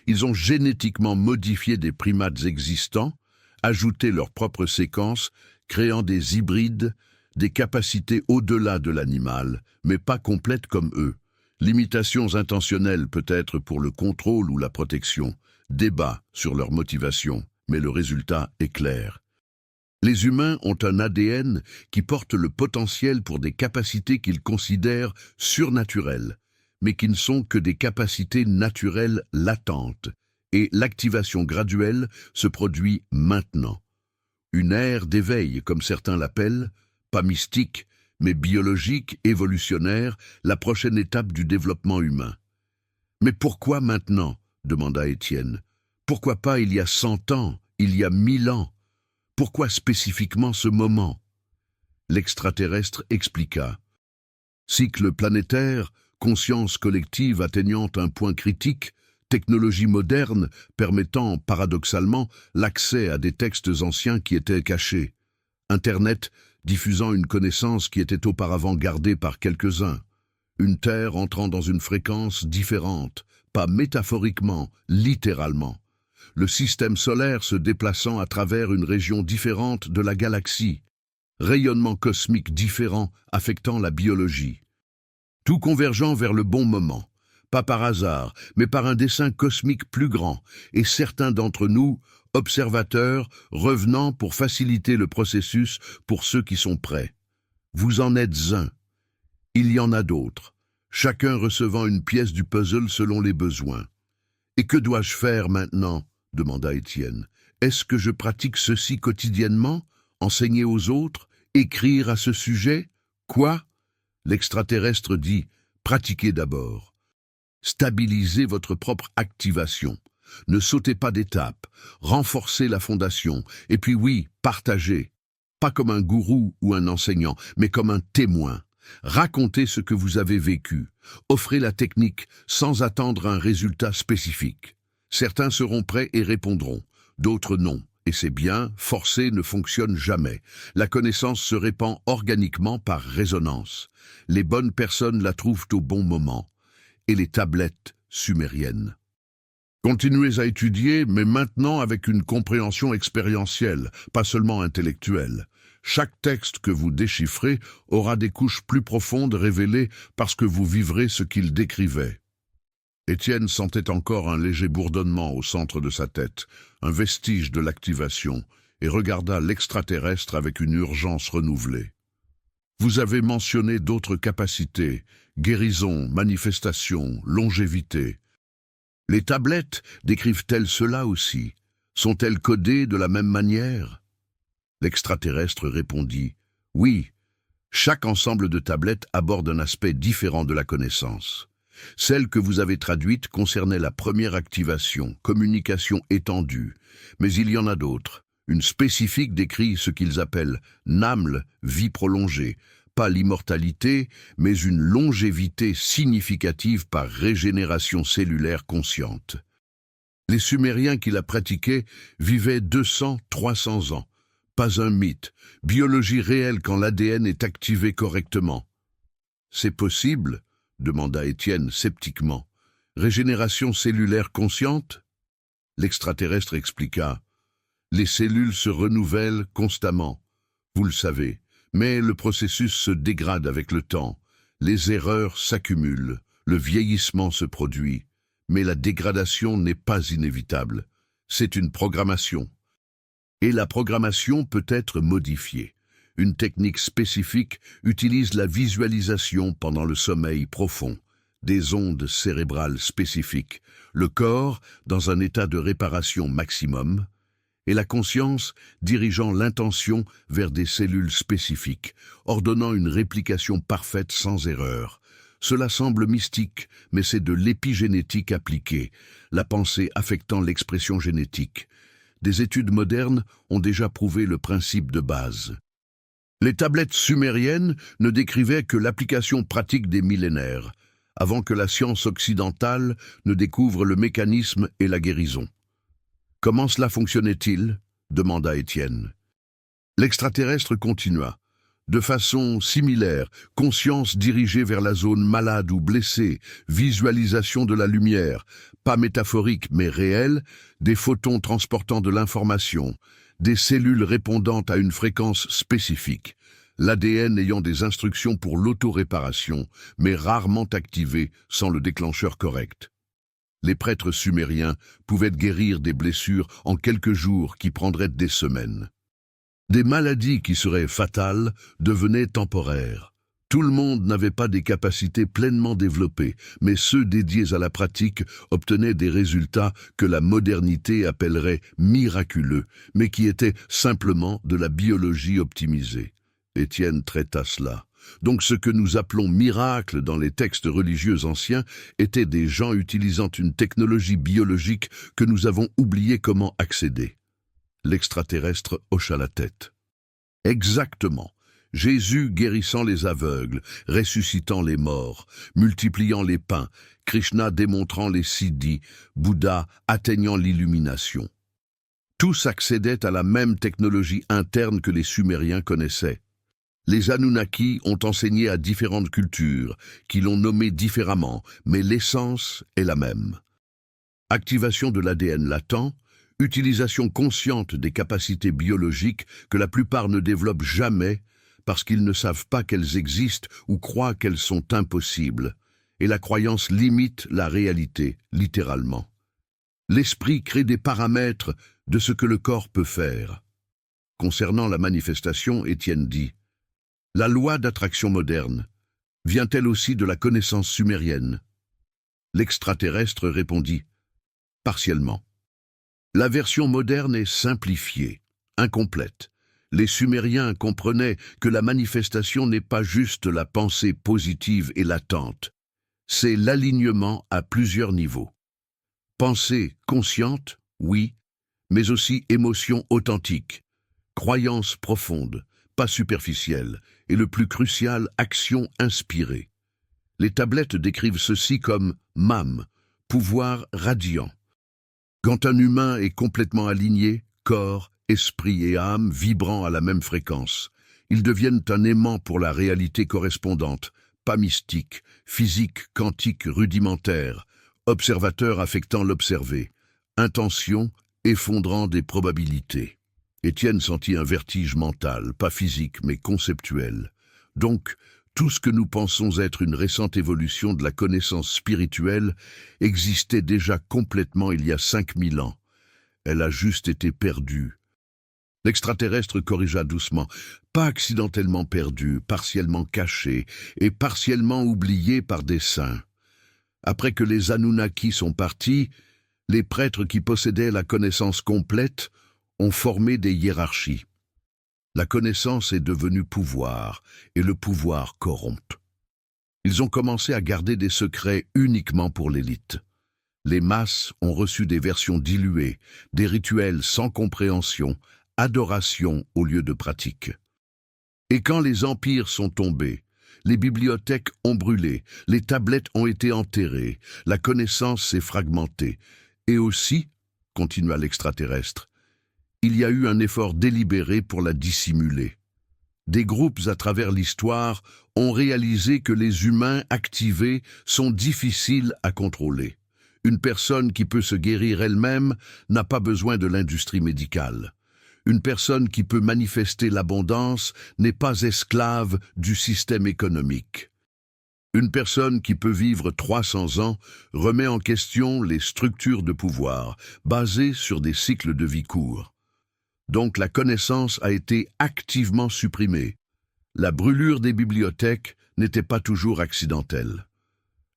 Ils ont génétiquement modifié des primates existants, ajouté leurs propres séquences, créant des hybrides, des capacités au-delà de l'animal, mais pas complètes comme eux. Limitations intentionnelles peut-être pour le contrôle ou la protection, débat sur leur motivation, mais le résultat est clair. Les humains ont un ADN qui porte le potentiel pour des capacités qu'ils considèrent surnaturelles, mais qui ne sont que des capacités naturelles latentes, et l'activation graduelle se produit maintenant. Une ère d'éveil, comme certains l'appellent, pas mystique, mais biologique, évolutionnaire, la prochaine étape du développement humain. Mais pourquoi maintenant? Demanda Étienne. Pourquoi pas il y a 100 ans, il y a 1000 ans? Pourquoi spécifiquement ce moment? L'extraterrestre expliqua. Cycle planétaire, conscience collective atteignant un point critique, technologie moderne permettant, paradoxalement, l'accès à des textes anciens qui étaient cachés. Internet diffusant une connaissance qui était auparavant gardée par quelques-uns. Une Terre entrant dans une fréquence différente, pas métaphoriquement, littéralement. Le système solaire se déplaçant à travers une région différente de la galaxie. Rayonnement cosmique différent affectant la biologie. Tout convergeant vers le bon moment. Pas par hasard, mais par un dessein cosmique plus grand, et certains d'entre nous, observateurs, revenant pour faciliter le processus pour ceux qui sont prêts. Vous en êtes un. Il y en a d'autres, chacun recevant une pièce du puzzle selon les besoins. Et que dois-je faire maintenant? Demanda Étienne. Est-ce que je pratique ceci quotidiennement? Enseigner aux autres? Écrire à ce sujet? Quoi? L'extraterrestre dit, pratiquez d'abord. Stabilisez votre propre activation. Ne sautez pas d'étape. Renforcez la fondation. Et puis oui, partagez. Pas comme un gourou ou un enseignant, mais comme un témoin. Racontez ce que vous avez vécu. Offrez la technique sans attendre un résultat spécifique. Certains seront prêts et répondront, d'autres non. Et c'est bien, forcer ne fonctionne jamais. La connaissance se répand organiquement par résonance. Les bonnes personnes la trouvent au bon moment. Et les tablettes sumériennes. Continuez à étudier, mais maintenant avec une compréhension expérientielle, pas seulement intellectuelle. Chaque texte que vous déchiffrez aura des couches plus profondes révélées parce que vous vivrez ce qu'il décrivait. Étienne sentait encore un léger bourdonnement au centre de sa tête, un vestige de l'activation, et regarda l'extraterrestre avec une urgence renouvelée. Vous avez mentionné d'autres capacités, guérison, manifestation, longévité. Les tablettes décrivent-elles cela aussi? Sont-elles codées de la même manière? L'extraterrestre répondit, oui, chaque ensemble de tablettes aborde un aspect différent de la connaissance. Celle que vous avez traduite concernait la première activation, communication étendue, mais il y en a d'autres. Une spécifique décrit ce qu'ils appellent NAML, vie prolongée, pas l'immortalité, mais une longévité significative par régénération cellulaire consciente. Les Sumériens qui la pratiquaient vivaient 200-300 ans. Pas un mythe, biologie réelle quand l'ADN est activé correctement. C'est possible, demanda Étienne sceptiquement. Régénération cellulaire consciente? L'extraterrestre expliqua. Les cellules se renouvellent constamment, vous le savez, mais le processus se dégrade avec le temps. Les erreurs s'accumulent, le vieillissement se produit, mais la dégradation n'est pas inévitable. C'est une programmation. Et la programmation peut être modifiée. Une technique spécifique utilise la visualisation pendant le sommeil profond, des ondes cérébrales spécifiques, le corps dans un état de réparation maximum, et la conscience dirigeant l'intention vers des cellules spécifiques, ordonnant une réplication parfaite sans erreur. Cela semble mystique, mais c'est de l'épigénétique appliquée, la pensée affectant l'expression génétique. Des études modernes ont déjà prouvé le principe de base. Les tablettes sumériennes ne décrivaient que l'application pratique des millénaires, avant que la science occidentale ne découvre le mécanisme et la guérison. Comment cela fonctionnait-il? Demanda Étienne. L'extraterrestre continua. De façon similaire, conscience dirigée vers la zone malade ou blessée, visualisation de la lumière, pas métaphorique mais réelle, des photons transportant de l'information, des cellules répondant à une fréquence spécifique, l'ADN ayant des instructions pour l'auto-réparation, mais rarement activé sans le déclencheur correct. Les prêtres sumériens pouvaient guérir des blessures en quelques jours qui prendraient des semaines. Des maladies qui seraient fatales devenaient temporaires. Tout le monde n'avait pas des capacités pleinement développées, mais ceux dédiés à la pratique obtenaient des résultats que la modernité appellerait miraculeux, mais qui étaient simplement de la biologie optimisée. Étienne traita cela. Donc ce que nous appelons miracle dans les textes religieux anciens étaient des gens utilisant une technologie biologique que nous avons oublié comment accéder. L'extraterrestre hocha la tête. Exactement. Jésus guérissant les aveugles, ressuscitant les morts, multipliant les pains, Krishna démontrant les siddhis, Bouddha atteignant l'illumination. Tous accédaient à la même technologie interne que les Sumériens connaissaient. Les Anunnaki ont enseigné à différentes cultures, qui l'ont nommé différemment, mais l'essence est la même. Activation de l'ADN latent, utilisation consciente des capacités biologiques que la plupart ne développent jamais parce qu'ils ne savent pas qu'elles existent ou croient qu'elles sont impossibles, et la croyance limite la réalité, littéralement. L'esprit crée des paramètres de ce que le corps peut faire. Concernant la manifestation, Étienne dit « La loi d'attraction moderne vient-elle aussi de la connaissance sumérienne ?» L'extraterrestre répondit « Partiellement. La version moderne est simplifiée, incomplète. Les Sumériens comprenaient que la manifestation n'est pas juste la pensée positive et latente, c'est l'alignement à plusieurs niveaux. Pensée consciente, oui, mais aussi émotion authentique, croyance profonde, pas superficielle, et le plus crucial, action inspirée. Les tablettes décrivent ceci comme MAM, pouvoir radiant. Quand un humain est complètement aligné, corps, esprit et âme vibrant à la même fréquence, ils deviennent un aimant pour la réalité correspondante, pas mystique, physique, quantique, rudimentaire, observateur affectant l'observé, intention, effondrant des probabilités. Étienne sentit un vertige mental, pas physique mais conceptuel. Donc, tout ce que nous pensons être une récente évolution de la connaissance spirituelle existait déjà complètement il y a 5000 ans. Elle a juste été perdue. L'extraterrestre corrigea doucement. Pas accidentellement perdue, partiellement cachée et partiellement oubliée par des saints. Après que les Anunnaki sont partis, les prêtres qui possédaient la connaissance complète ont formé des hiérarchies. La connaissance est devenue pouvoir, et le pouvoir corrompt. Ils ont commencé à garder des secrets uniquement pour l'élite. Les masses ont reçu des versions diluées, des rituels sans compréhension, adoration au lieu de pratique. Et quand les empires sont tombés, les bibliothèques ont brûlé, les tablettes ont été enterrées, la connaissance s'est fragmentée. Et aussi, continua l'extraterrestre, il y a eu un effort délibéré pour la dissimuler. Des groupes à travers l'histoire ont réalisé que les humains activés sont difficiles à contrôler. Une personne qui peut se guérir elle-même n'a pas besoin de l'industrie médicale. Une personne qui peut manifester l'abondance n'est pas esclave du système économique. Une personne qui peut vivre 300 ans remet en question les structures de pouvoir, basées sur des cycles de vie courts. Donc la connaissance a été activement supprimée. La brûlure des bibliothèques n'était pas toujours accidentelle.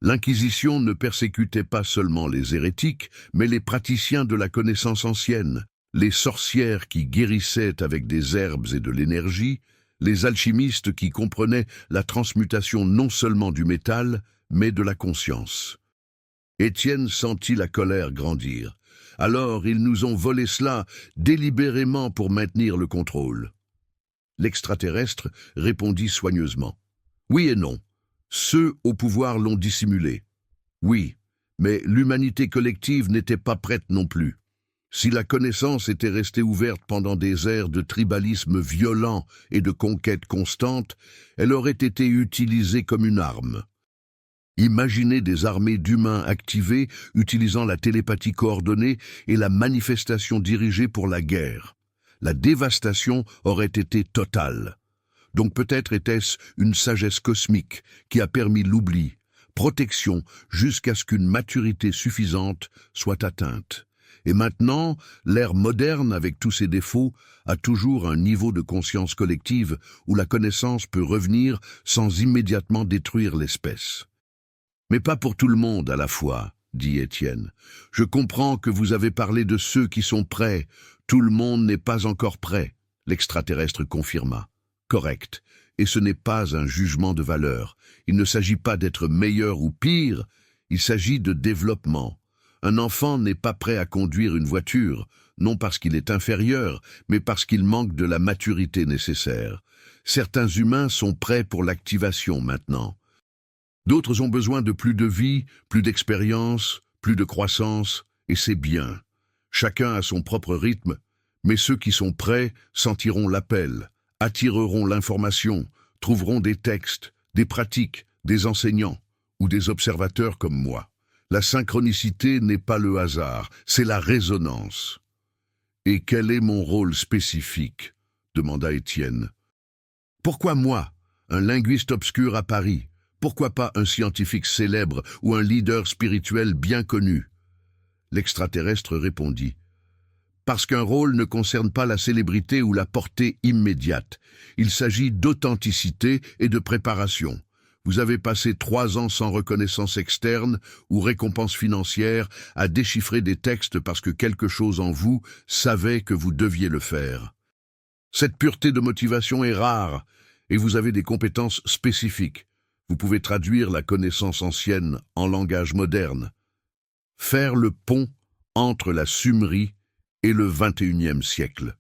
L'Inquisition ne persécutait pas seulement les hérétiques, mais les praticiens de la connaissance ancienne, les sorcières qui guérissaient avec des herbes et de l'énergie, les alchimistes qui comprenaient la transmutation non seulement du métal, mais de la conscience. Étienne sentit la colère grandir. Alors ils nous ont volé cela délibérément pour maintenir le contrôle. L'extraterrestre répondit soigneusement. Oui et non. Ceux au pouvoir l'ont dissimulé. Oui, mais l'humanité collective n'était pas prête non plus. Si la connaissance était restée ouverte pendant des ères de tribalisme violent et de conquête constante, elle aurait été utilisée comme une arme. Imaginez des armées d'humains activées utilisant la télépathie coordonnée et la manifestation dirigée pour la guerre. La dévastation aurait été totale. Donc peut-être était-ce une sagesse cosmique qui a permis l'oubli, protection jusqu'à ce qu'une maturité suffisante soit atteinte. Et maintenant, l'ère moderne, avec tous ses défauts, a toujours un niveau de conscience collective où la connaissance peut revenir sans immédiatement détruire l'espèce. Mais pas pour tout le monde à la fois, dit Étienne. Je comprends que vous avez parlé de ceux qui sont prêts. Tout le monde n'est pas encore prêt, l'extraterrestre confirma. Correct. Et ce n'est pas un jugement de valeur. Il ne s'agit pas d'être meilleur ou pire, il s'agit de développement. Un enfant n'est pas prêt à conduire une voiture, non parce qu'il est inférieur, mais parce qu'il manque de la maturité nécessaire. Certains humains sont prêts pour l'activation maintenant. D'autres ont besoin de plus de vie, plus d'expérience, plus de croissance, et c'est bien. Chacun a son propre rythme, mais ceux qui sont prêts sentiront l'appel, attireront l'information, trouveront des textes, des pratiques, des enseignants ou des observateurs comme moi. La synchronicité n'est pas le hasard, c'est la résonance. Et quel est mon rôle spécifique ? Demanda Étienne. Pourquoi moi, un linguiste obscur à Paris ? Pourquoi pas un scientifique célèbre ou un leader spirituel bien connu ? L'extraterrestre répondit. Parce qu'un rôle ne concerne pas la célébrité ou la portée immédiate. Il s'agit d'authenticité et de préparation. Vous avez passé 3 ans sans reconnaissance externe ou récompense financière à déchiffrer des textes parce que quelque chose en vous savait que vous deviez le faire. Cette pureté de motivation est rare et vous avez des compétences spécifiques. Vous pouvez traduire la connaissance ancienne en langage moderne. Faire le pont entre la Sumerie et le XXIe siècle.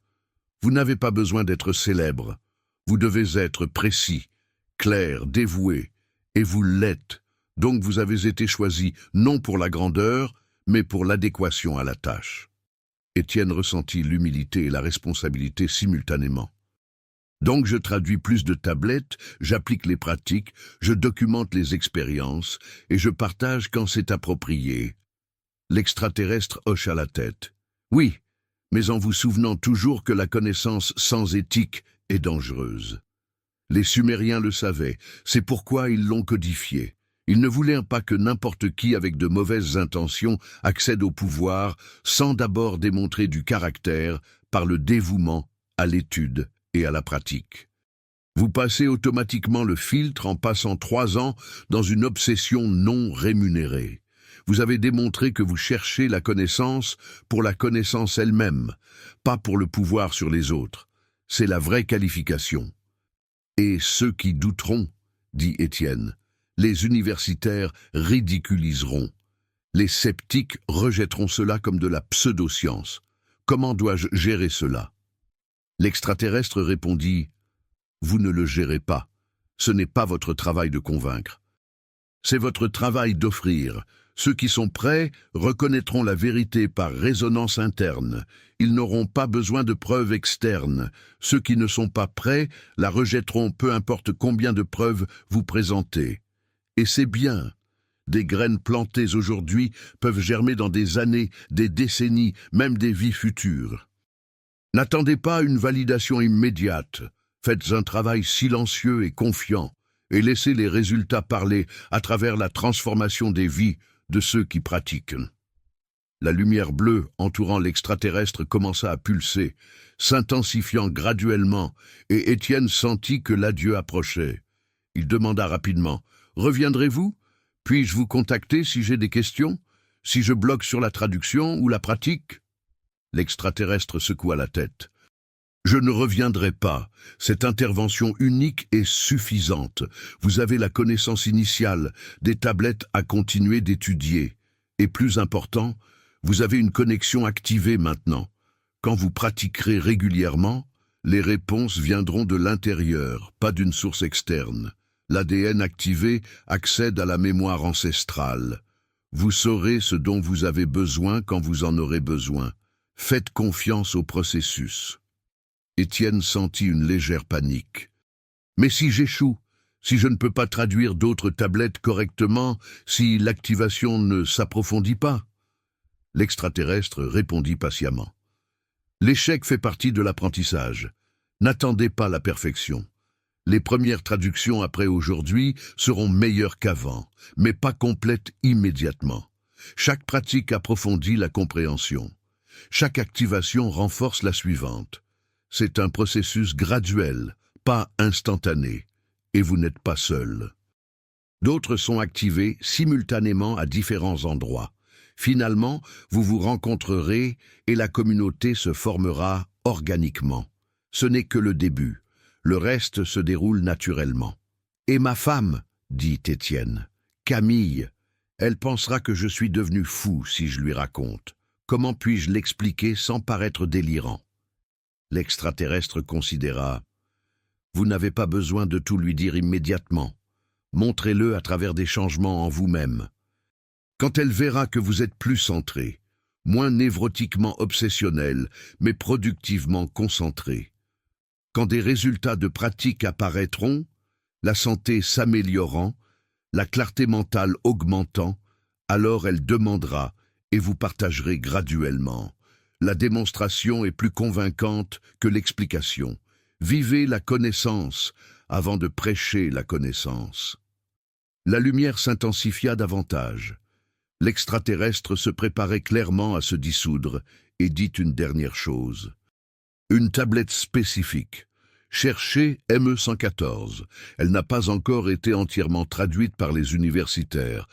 Vous n'avez pas besoin d'être célèbre. Vous devez être précis, clair, dévoué, et vous l'êtes. Donc vous avez été choisi non pour la grandeur, mais pour l'adéquation à la tâche. Étienne ressentit l'humilité et la responsabilité simultanément. Donc je traduis plus de tablettes, j'applique les pratiques, je documente les expériences, et je partage quand c'est approprié. L'extraterrestre hocha la tête. Oui, mais en vous souvenant toujours que la connaissance sans éthique est dangereuse. Les Sumériens le savaient, c'est pourquoi ils l'ont codifié. Ils ne voulaient pas que n'importe qui avec de mauvaises intentions accède au pouvoir sans d'abord démontrer du caractère par le dévouement à l'étude et à la pratique. Vous passez automatiquement le filtre en passant 3 ans dans une obsession non rémunérée. Vous avez démontré que vous cherchez la connaissance pour la connaissance elle-même, pas pour le pouvoir sur les autres. C'est la vraie qualification. Et ceux qui douteront, dit Étienne, les universitaires ridiculiseront. Les sceptiques rejetteront cela comme de la pseudo-science. Comment dois-je gérer cela ? L'extraterrestre répondit « Vous ne le gérez pas. Ce n'est pas votre travail de convaincre. C'est votre travail d'offrir. Ceux qui sont prêts reconnaîtront la vérité par résonance interne. Ils n'auront pas besoin de preuves externes. Ceux qui ne sont pas prêts la rejetteront peu importe combien de preuves vous présentez. Et c'est bien. Des graines plantées aujourd'hui peuvent germer dans des années, des décennies, même des vies futures. N'attendez pas une validation immédiate. Faites un travail silencieux et confiant, et laissez les résultats parler à travers la transformation des vies de ceux qui pratiquent. La lumière bleue entourant l'extraterrestre commença à pulser, s'intensifiant graduellement, et Étienne sentit que l'adieu approchait. Il demanda rapidement « Reviendrez-vous ? Puis-je vous contacter si j'ai des questions? Si je bloque sur la traduction ou la pratique ?» L'extraterrestre secoua la tête. « Je ne reviendrai pas. Cette intervention unique est suffisante. Vous avez la connaissance initiale, des tablettes à continuer d'étudier. Et plus important, vous avez une connexion activée maintenant. Quand vous pratiquerez régulièrement, les réponses viendront de l'intérieur, pas d'une source externe. L'ADN activé accède à la mémoire ancestrale. Vous saurez ce dont vous avez besoin quand vous en aurez besoin. Faites confiance au processus. » Étienne sentit une légère panique. « Mais si j'échoue, si je ne peux pas traduire d'autres tablettes correctement, si l'activation ne s'approfondit pas ?» L'extraterrestre répondit patiemment. « L'échec fait partie de l'apprentissage. N'attendez pas la perfection. Les premières traductions après aujourd'hui seront meilleures qu'avant, mais pas complètes immédiatement. Chaque pratique approfondit la compréhension. Chaque activation renforce la suivante. C'est un processus graduel, pas instantané, et vous n'êtes pas seul. D'autres sont activés simultanément à différents endroits. Finalement, vous vous rencontrerez et la communauté se formera organiquement. Ce n'est que le début. Le reste se déroule naturellement. « Et ma femme, dit Étienne, Camille, elle pensera que je suis devenu fou si je lui raconte. Comment puis-je l'expliquer sans paraître délirant ?» L'extraterrestre considéra « Vous n'avez pas besoin de tout lui dire immédiatement. Montrez-le à travers des changements en vous-même. Quand elle verra que vous êtes plus centré, moins névrotiquement obsessionnel, mais productivement concentré. Quand des résultats de pratique apparaîtront, la santé s'améliorant, la clarté mentale augmentant, alors elle demandera et vous partagerez graduellement. La démonstration est plus convaincante que l'explication. Vivez la connaissance avant de prêcher la connaissance. » La lumière s'intensifia davantage. L'extraterrestre se préparait clairement à se dissoudre et dit une dernière chose. Une tablette spécifique. Cherchez ME114. Elle n'a pas encore été entièrement traduite par les universitaires.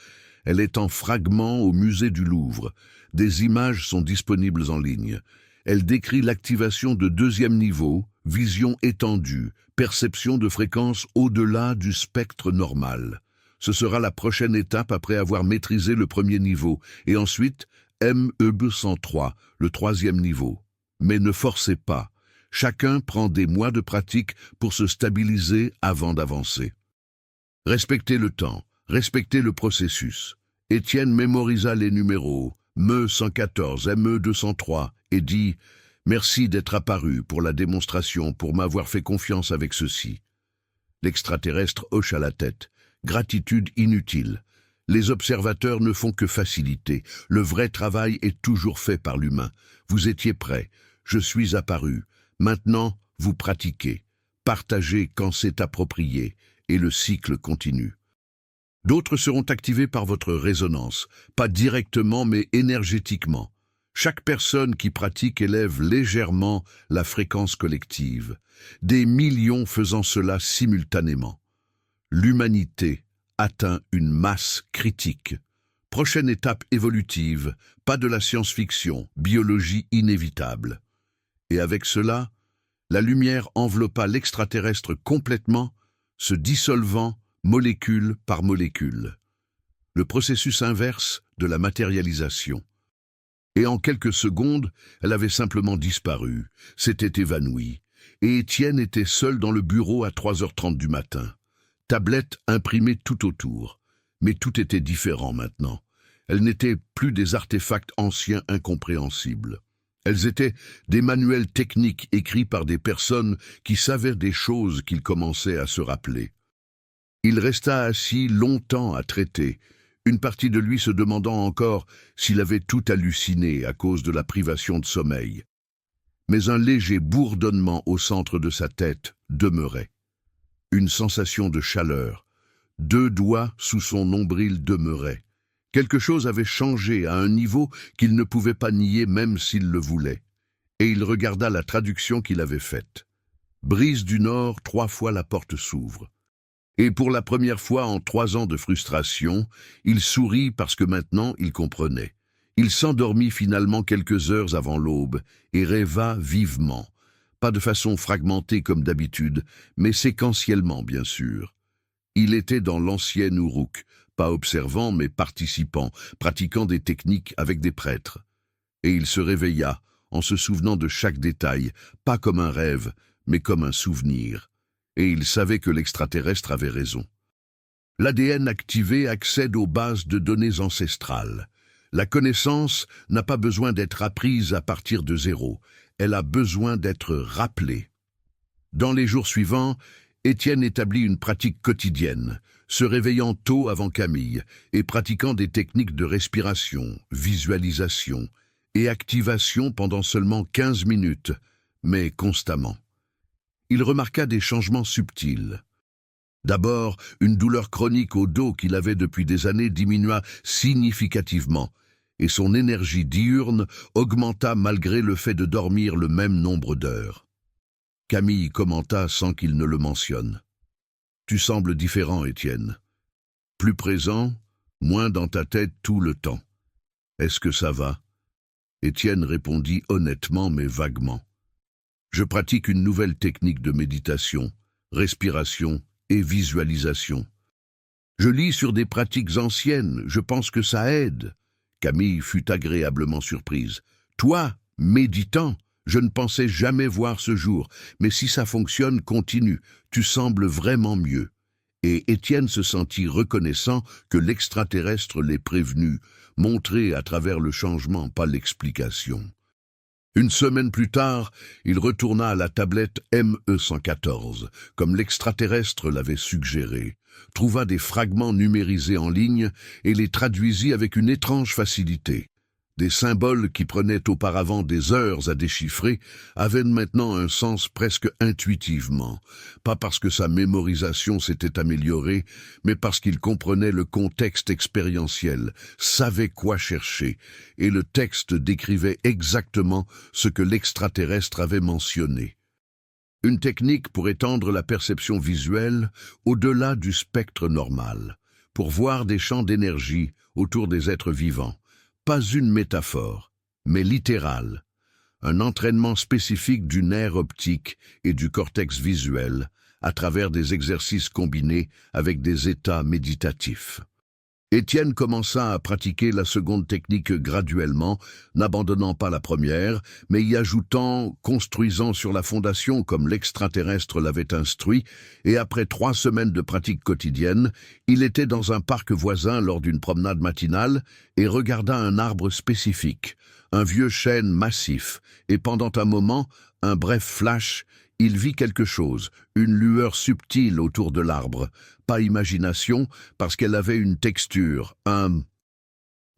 Elle est en fragments au musée du Louvre. Des images sont disponibles en ligne. Elle décrit l'activation de deuxième niveau, vision étendue, perception de fréquences au-delà du spectre normal. Ce sera la prochaine étape après avoir maîtrisé le premier niveau, et ensuite ME103, le troisième niveau. Mais ne forcez pas. Chacun prend des mois de pratique pour se stabiliser avant d'avancer. Respectez le temps, respectez le processus. Étienne mémorisa les numéros, ME114, ME203, et dit « Merci d'être apparu pour la démonstration, pour m'avoir fait confiance avec ceci. » L'extraterrestre hocha la tête. Gratitude inutile. Les observateurs ne font que faciliter. Le vrai travail est toujours fait par l'humain. Vous étiez prêts. Je suis apparu. Maintenant, vous pratiquez. Partagez quand c'est approprié. Et le cycle continue. D'autres seront activés par votre résonance. Pas directement, mais énergétiquement. Chaque personne qui pratique élève légèrement la fréquence collective. Des millions faisant cela simultanément. L'humanité atteint une masse critique. Prochaine étape évolutive, pas de la science-fiction, biologie inévitable. Et avec cela, la lumière enveloppa l'extraterrestre complètement, se dissolvant molécule par molécule. Le processus inverse de la matérialisation. Et en quelques secondes, elle avait simplement disparu, s'était évanouie, et Étienne était seul dans le bureau à 3h30 du matin. Tablette imprimée tout autour. Mais tout était différent maintenant. Elles n'étaient plus des artefacts anciens incompréhensibles. Elles étaient des manuels techniques écrits par des personnes qui savaient des choses qu'il commençait à se rappeler. Il resta assis longtemps à traiter, une partie de lui se demandant encore s'il avait tout halluciné à cause de la privation de sommeil. Mais un léger bourdonnement au centre de sa tête demeurait. Une sensation de chaleur, 2 doigts sous son nombril demeuraient. Quelque chose avait changé à un niveau qu'il ne pouvait pas nier même s'il le voulait. Et il regarda la traduction qu'il avait faite. Brise du Nord, 3 fois la porte s'ouvre. Et pour la première fois en 3 ans de frustration, il sourit parce que maintenant il comprenait. Il s'endormit finalement quelques heures avant l'aube et rêva vivement. Pas de façon fragmentée comme d'habitude, mais séquentiellement bien sûr. Il était dans l'ancienne Uruk, pas observant mais participant, pratiquant des techniques avec des prêtres. Et il se réveilla en se souvenant de chaque détail, pas comme un rêve, mais comme un souvenir. Et il savait que l'extraterrestre avait raison. L'ADN activé accède aux bases de données ancestrales. La connaissance n'a pas besoin d'être apprise à partir de zéro, elle a besoin d'être rappelée. Dans les jours suivants, Étienne établit une pratique quotidienne, se réveillant tôt avant Camille et pratiquant des techniques de respiration, visualisation et activation pendant seulement 15 minutes, mais constamment. Il remarqua des changements subtils. D'abord, une douleur chronique au dos qu'il avait depuis des années diminua significativement, et son énergie diurne augmenta malgré le fait de dormir le même nombre d'heures. Camille commenta sans qu'il ne le mentionne. « Tu sembles différent, Étienne. Plus présent, moins dans ta tête tout le temps. Est-ce que ça va ?» Étienne répondit honnêtement mais vaguement. « Je pratique une nouvelle technique de méditation, respiration et visualisation. Je lis sur des pratiques anciennes, je pense que ça aide. » Camille fut agréablement surprise. « Toi, méditant, je ne pensais jamais voir ce jour, mais si ça fonctionne, continue, tu sembles vraiment mieux. » Et Étienne se sentit reconnaissant que l'extraterrestre l'ait prévenu, montré à travers le changement, pas l'explication. Une semaine plus tard, il retourna à la tablette ME114, comme l'extraterrestre l'avait suggéré, trouva des fragments numérisés en ligne et les traduisit avec une étrange facilité. Des symboles qui prenaient auparavant des heures à déchiffrer avaient maintenant un sens presque intuitivement, pas parce que sa mémorisation s'était améliorée, mais parce qu'il comprenait le contexte expérientiel, savait quoi chercher, et le texte décrivait exactement ce que l'extraterrestre avait mentionné. Une technique pour étendre la perception visuelle au-delà du spectre normal, pour voir des champs d'énergie autour des êtres vivants. Pas une métaphore, mais littérale, un entraînement spécifique du nerf optique et du cortex visuel à travers des exercices combinés avec des états méditatifs. Étienne commença à pratiquer la seconde technique graduellement, n'abandonnant pas la première, mais y ajoutant, construisant sur la fondation comme l'extraterrestre l'avait instruit, et après 3 semaines de pratique quotidienne, il était dans un parc voisin lors d'une promenade matinale et regarda un arbre spécifique, un vieux chêne massif, et pendant un moment, un bref flash, il vit quelque chose, une lueur subtile autour de l'arbre, pas imagination, parce qu'elle avait une texture, un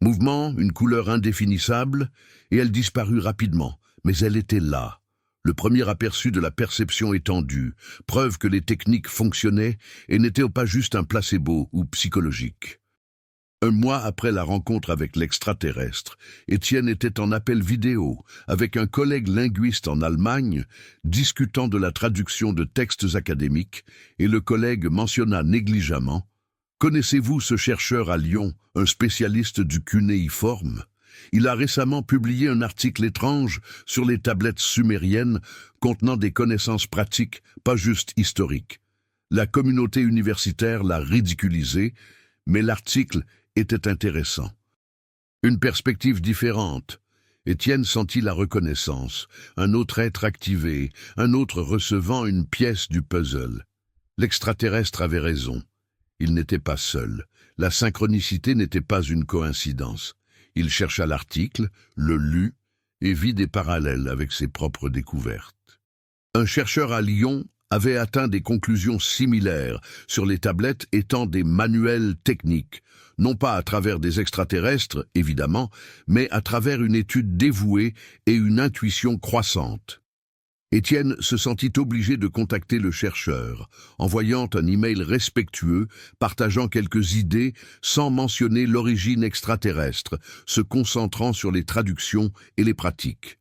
mouvement, une couleur indéfinissable, et elle disparut rapidement, mais elle était là. Le premier aperçu de la perception étendue, preuve que les techniques fonctionnaient et n'étaient pas juste un placebo ou psychologique. 1 mois après la rencontre avec l'extraterrestre, Étienne était en appel vidéo avec un collègue linguiste en Allemagne, discutant de la traduction de textes académiques, et le collègue mentionna négligemment « Connaissez-vous ce chercheur à Lyon, un spécialiste du cunéiforme ? Il a récemment publié un article étrange sur les tablettes sumériennes contenant des connaissances pratiques, pas juste historiques. La communauté universitaire l'a ridiculisé, mais l'article était intéressant. Une perspective différente. Étienne sentit la reconnaissance, un autre être activé, un autre recevant une pièce du puzzle. L'extraterrestre avait raison. Il n'était pas seul. La synchronicité n'était pas une coïncidence. Il chercha l'article, le lut et vit des parallèles avec ses propres découvertes. Un chercheur à Lyon avait atteint des conclusions similaires sur les tablettes étant des manuels techniques, non pas à travers des extraterrestres, évidemment, mais à travers une étude dévouée et une intuition croissante. Étienne se sentit obligé de contacter le chercheur, envoyant un email respectueux, partageant quelques idées sans mentionner l'origine extraterrestre, se concentrant sur les traductions et les pratiques.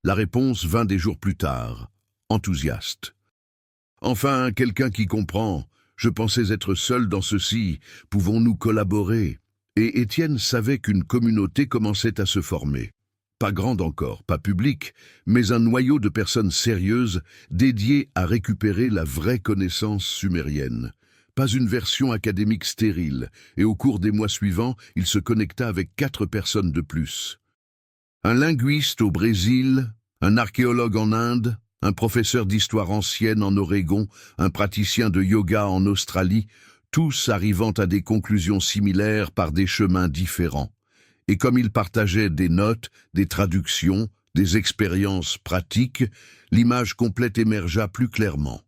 La réponse vint des jours plus tard, enthousiaste. Enfin, quelqu'un qui comprend. Je pensais être seul dans ceci. Pouvons-nous collaborer? Et Étienne savait qu'une communauté commençait à se former. Pas grande encore, pas publique, mais un noyau de personnes sérieuses dédiées à récupérer la vraie connaissance sumérienne. Pas une version académique stérile, et au cours des mois suivants, il se connecta avec 4 personnes de plus. Un linguiste au Brésil, un archéologue en Inde, un professeur d'histoire ancienne en Oregon, un praticien de yoga en Australie, tous arrivant à des conclusions similaires par des chemins différents. Et comme ils partageaient des notes, des traductions, des expériences pratiques, l'image complète émergea plus clairement.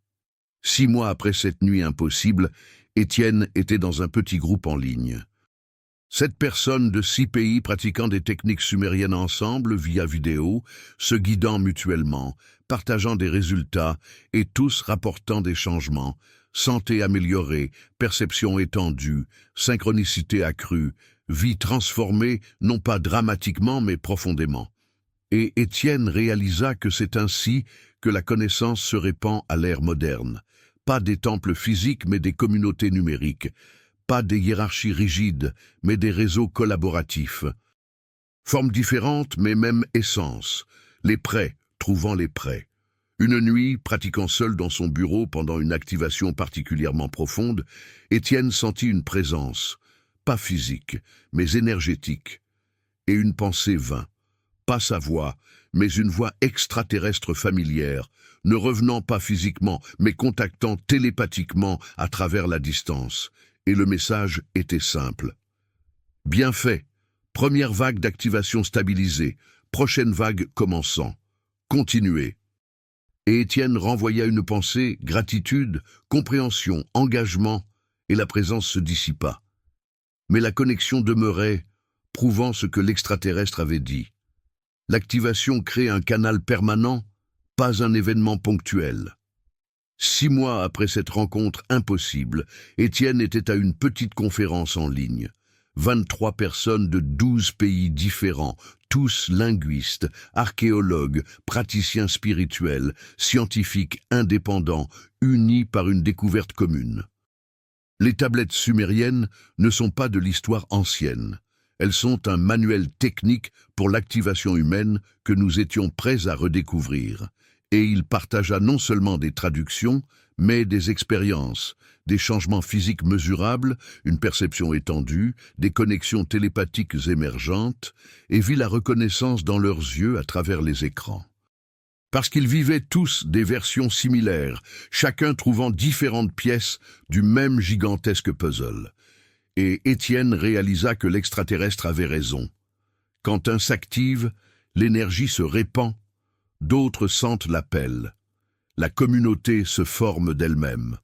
6 mois après cette nuit impossible, Étienne était dans un petit groupe en ligne. 7 personnes de 6 pays pratiquant des techniques sumériennes ensemble via vidéo, se guidant mutuellement, partageant des résultats et tous rapportant des changements, santé améliorée, perception étendue, synchronicité accrue, vie transformée non pas dramatiquement mais profondément. Et Étienne réalisa que c'est ainsi que la connaissance se répand à l'ère moderne. Pas des temples physiques mais des communautés numériques. Pas des hiérarchies rigides, mais des réseaux collaboratifs. Formes différentes, mais même essence. Les prêts, trouvant les prêts. Une nuit, pratiquant seul dans son bureau pendant une activation particulièrement profonde, Étienne sentit une présence, pas physique, mais énergétique. Et une pensée vint. Pas sa voix, mais une voix extraterrestre familière, ne revenant pas physiquement, mais contactant télépathiquement à travers la distance. Et le message était simple. Bien fait. Première vague d'activation stabilisée. Prochaine vague commençant. Continuez. Et Étienne renvoya une pensée, gratitude, compréhension, engagement, et la présence se dissipa. Mais la connexion demeurait, prouvant ce que l'extraterrestre avait dit. L'activation crée un canal permanent, pas un événement ponctuel. 6 mois après cette rencontre impossible, Étienne était à une petite conférence en ligne. 23 personnes de 12 pays différents, tous linguistes, archéologues, praticiens spirituels, scientifiques indépendants, unis par une découverte commune. Les tablettes sumériennes ne sont pas de l'histoire ancienne. Elles sont un manuel technique pour l'activation humaine que nous étions prêts à redécouvrir. Et il partagea non seulement des traductions, mais des expériences, des changements physiques mesurables, une perception étendue, des connexions télépathiques émergentes, et vit la reconnaissance dans leurs yeux à travers les écrans. Parce qu'ils vivaient tous des versions similaires, chacun trouvant différentes pièces du même gigantesque puzzle. Et Étienne réalisa que l'extraterrestre avait raison. Quand un s'active, l'énergie se répand, d'autres sentent l'appel. La communauté se forme d'elle-même.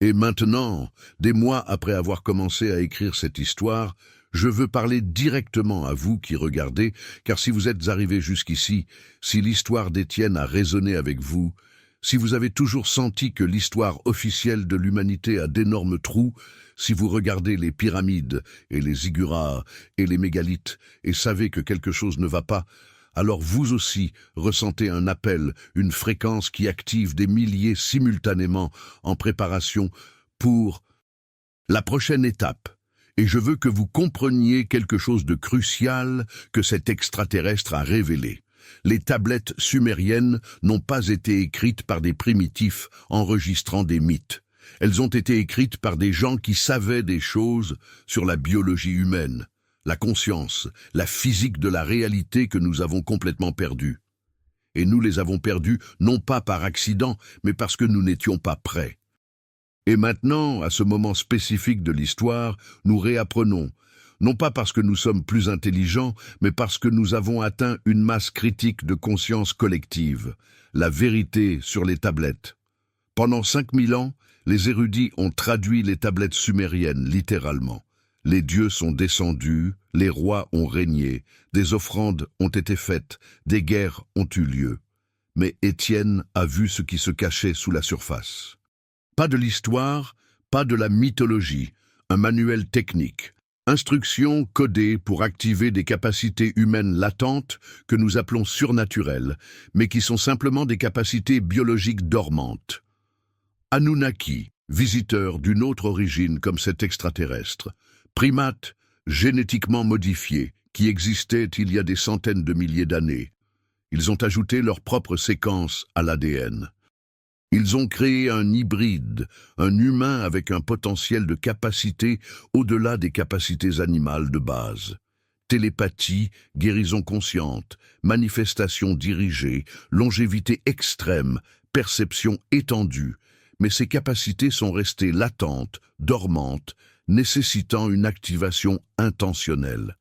Et maintenant, des mois après avoir commencé à écrire cette histoire, je veux parler directement à vous qui regardez, car si vous êtes arrivés jusqu'ici, si l'histoire d'Étienne a résonné avec vous, si vous avez toujours senti que l'histoire officielle de l'humanité a d'énormes trous, si vous regardez les pyramides et les ziggurat et les mégalithes et savez que quelque chose ne va pas, alors vous aussi ressentez un appel, une fréquence qui active des milliers simultanément en préparation pour la prochaine étape. Et je veux que vous compreniez quelque chose de crucial que cet extraterrestre a révélé. Les tablettes sumériennes n'ont pas été écrites par des primitifs enregistrant des mythes. Elles ont été écrites par des gens qui savaient des choses sur la biologie humaine, la conscience, la physique de la réalité que nous avons complètement perdue. Et nous les avons perdues non pas par accident, mais parce que nous n'étions pas prêts. Et maintenant, à ce moment spécifique de l'histoire, nous réapprenons, non pas parce que nous sommes plus intelligents, mais parce que nous avons atteint une masse critique de conscience collective, la vérité sur les tablettes. Pendant 5000 ans, les érudits ont traduit les tablettes sumériennes littéralement. Les dieux sont descendus, les rois ont régné, des offrandes ont été faites, des guerres ont eu lieu. Mais Étienne a vu ce qui se cachait sous la surface. Pas de l'histoire, pas de la mythologie, un manuel technique. Instructions codées pour activer des capacités humaines latentes que nous appelons surnaturelles, mais qui sont simplement des capacités biologiques dormantes. Anunnaki, visiteurs d'une autre origine comme cet extraterrestre, primates génétiquement modifiés qui existaient il y a des centaines de milliers d'années. Ils ont ajouté leur propre séquence à l'ADN. Ils ont créé un hybride, un humain avec un potentiel de capacité au-delà des capacités animales de base. Télépathie, guérison consciente, manifestation dirigée, longévité extrême, perception étendue. Mais ces capacités sont restées latentes, dormantes, nécessitant une activation intentionnelle.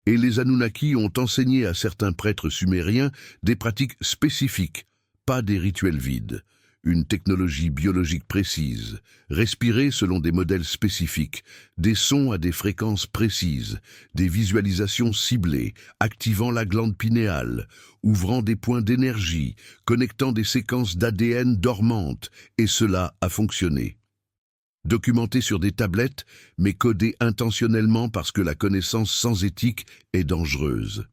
Et les Anunnaki ont enseigné à certains prêtres sumériens des pratiques spécifiques, pas des rituels vides. Une technologie biologique précise, respirer selon des modèles spécifiques, des sons à des fréquences précises, des visualisations ciblées, activant la glande pinéale, ouvrant des points d'énergie, connectant des séquences d'ADN dormantes, et cela a fonctionné. Documenté sur des tablettes, mais codé intentionnellement parce que la connaissance sans éthique est dangereuse.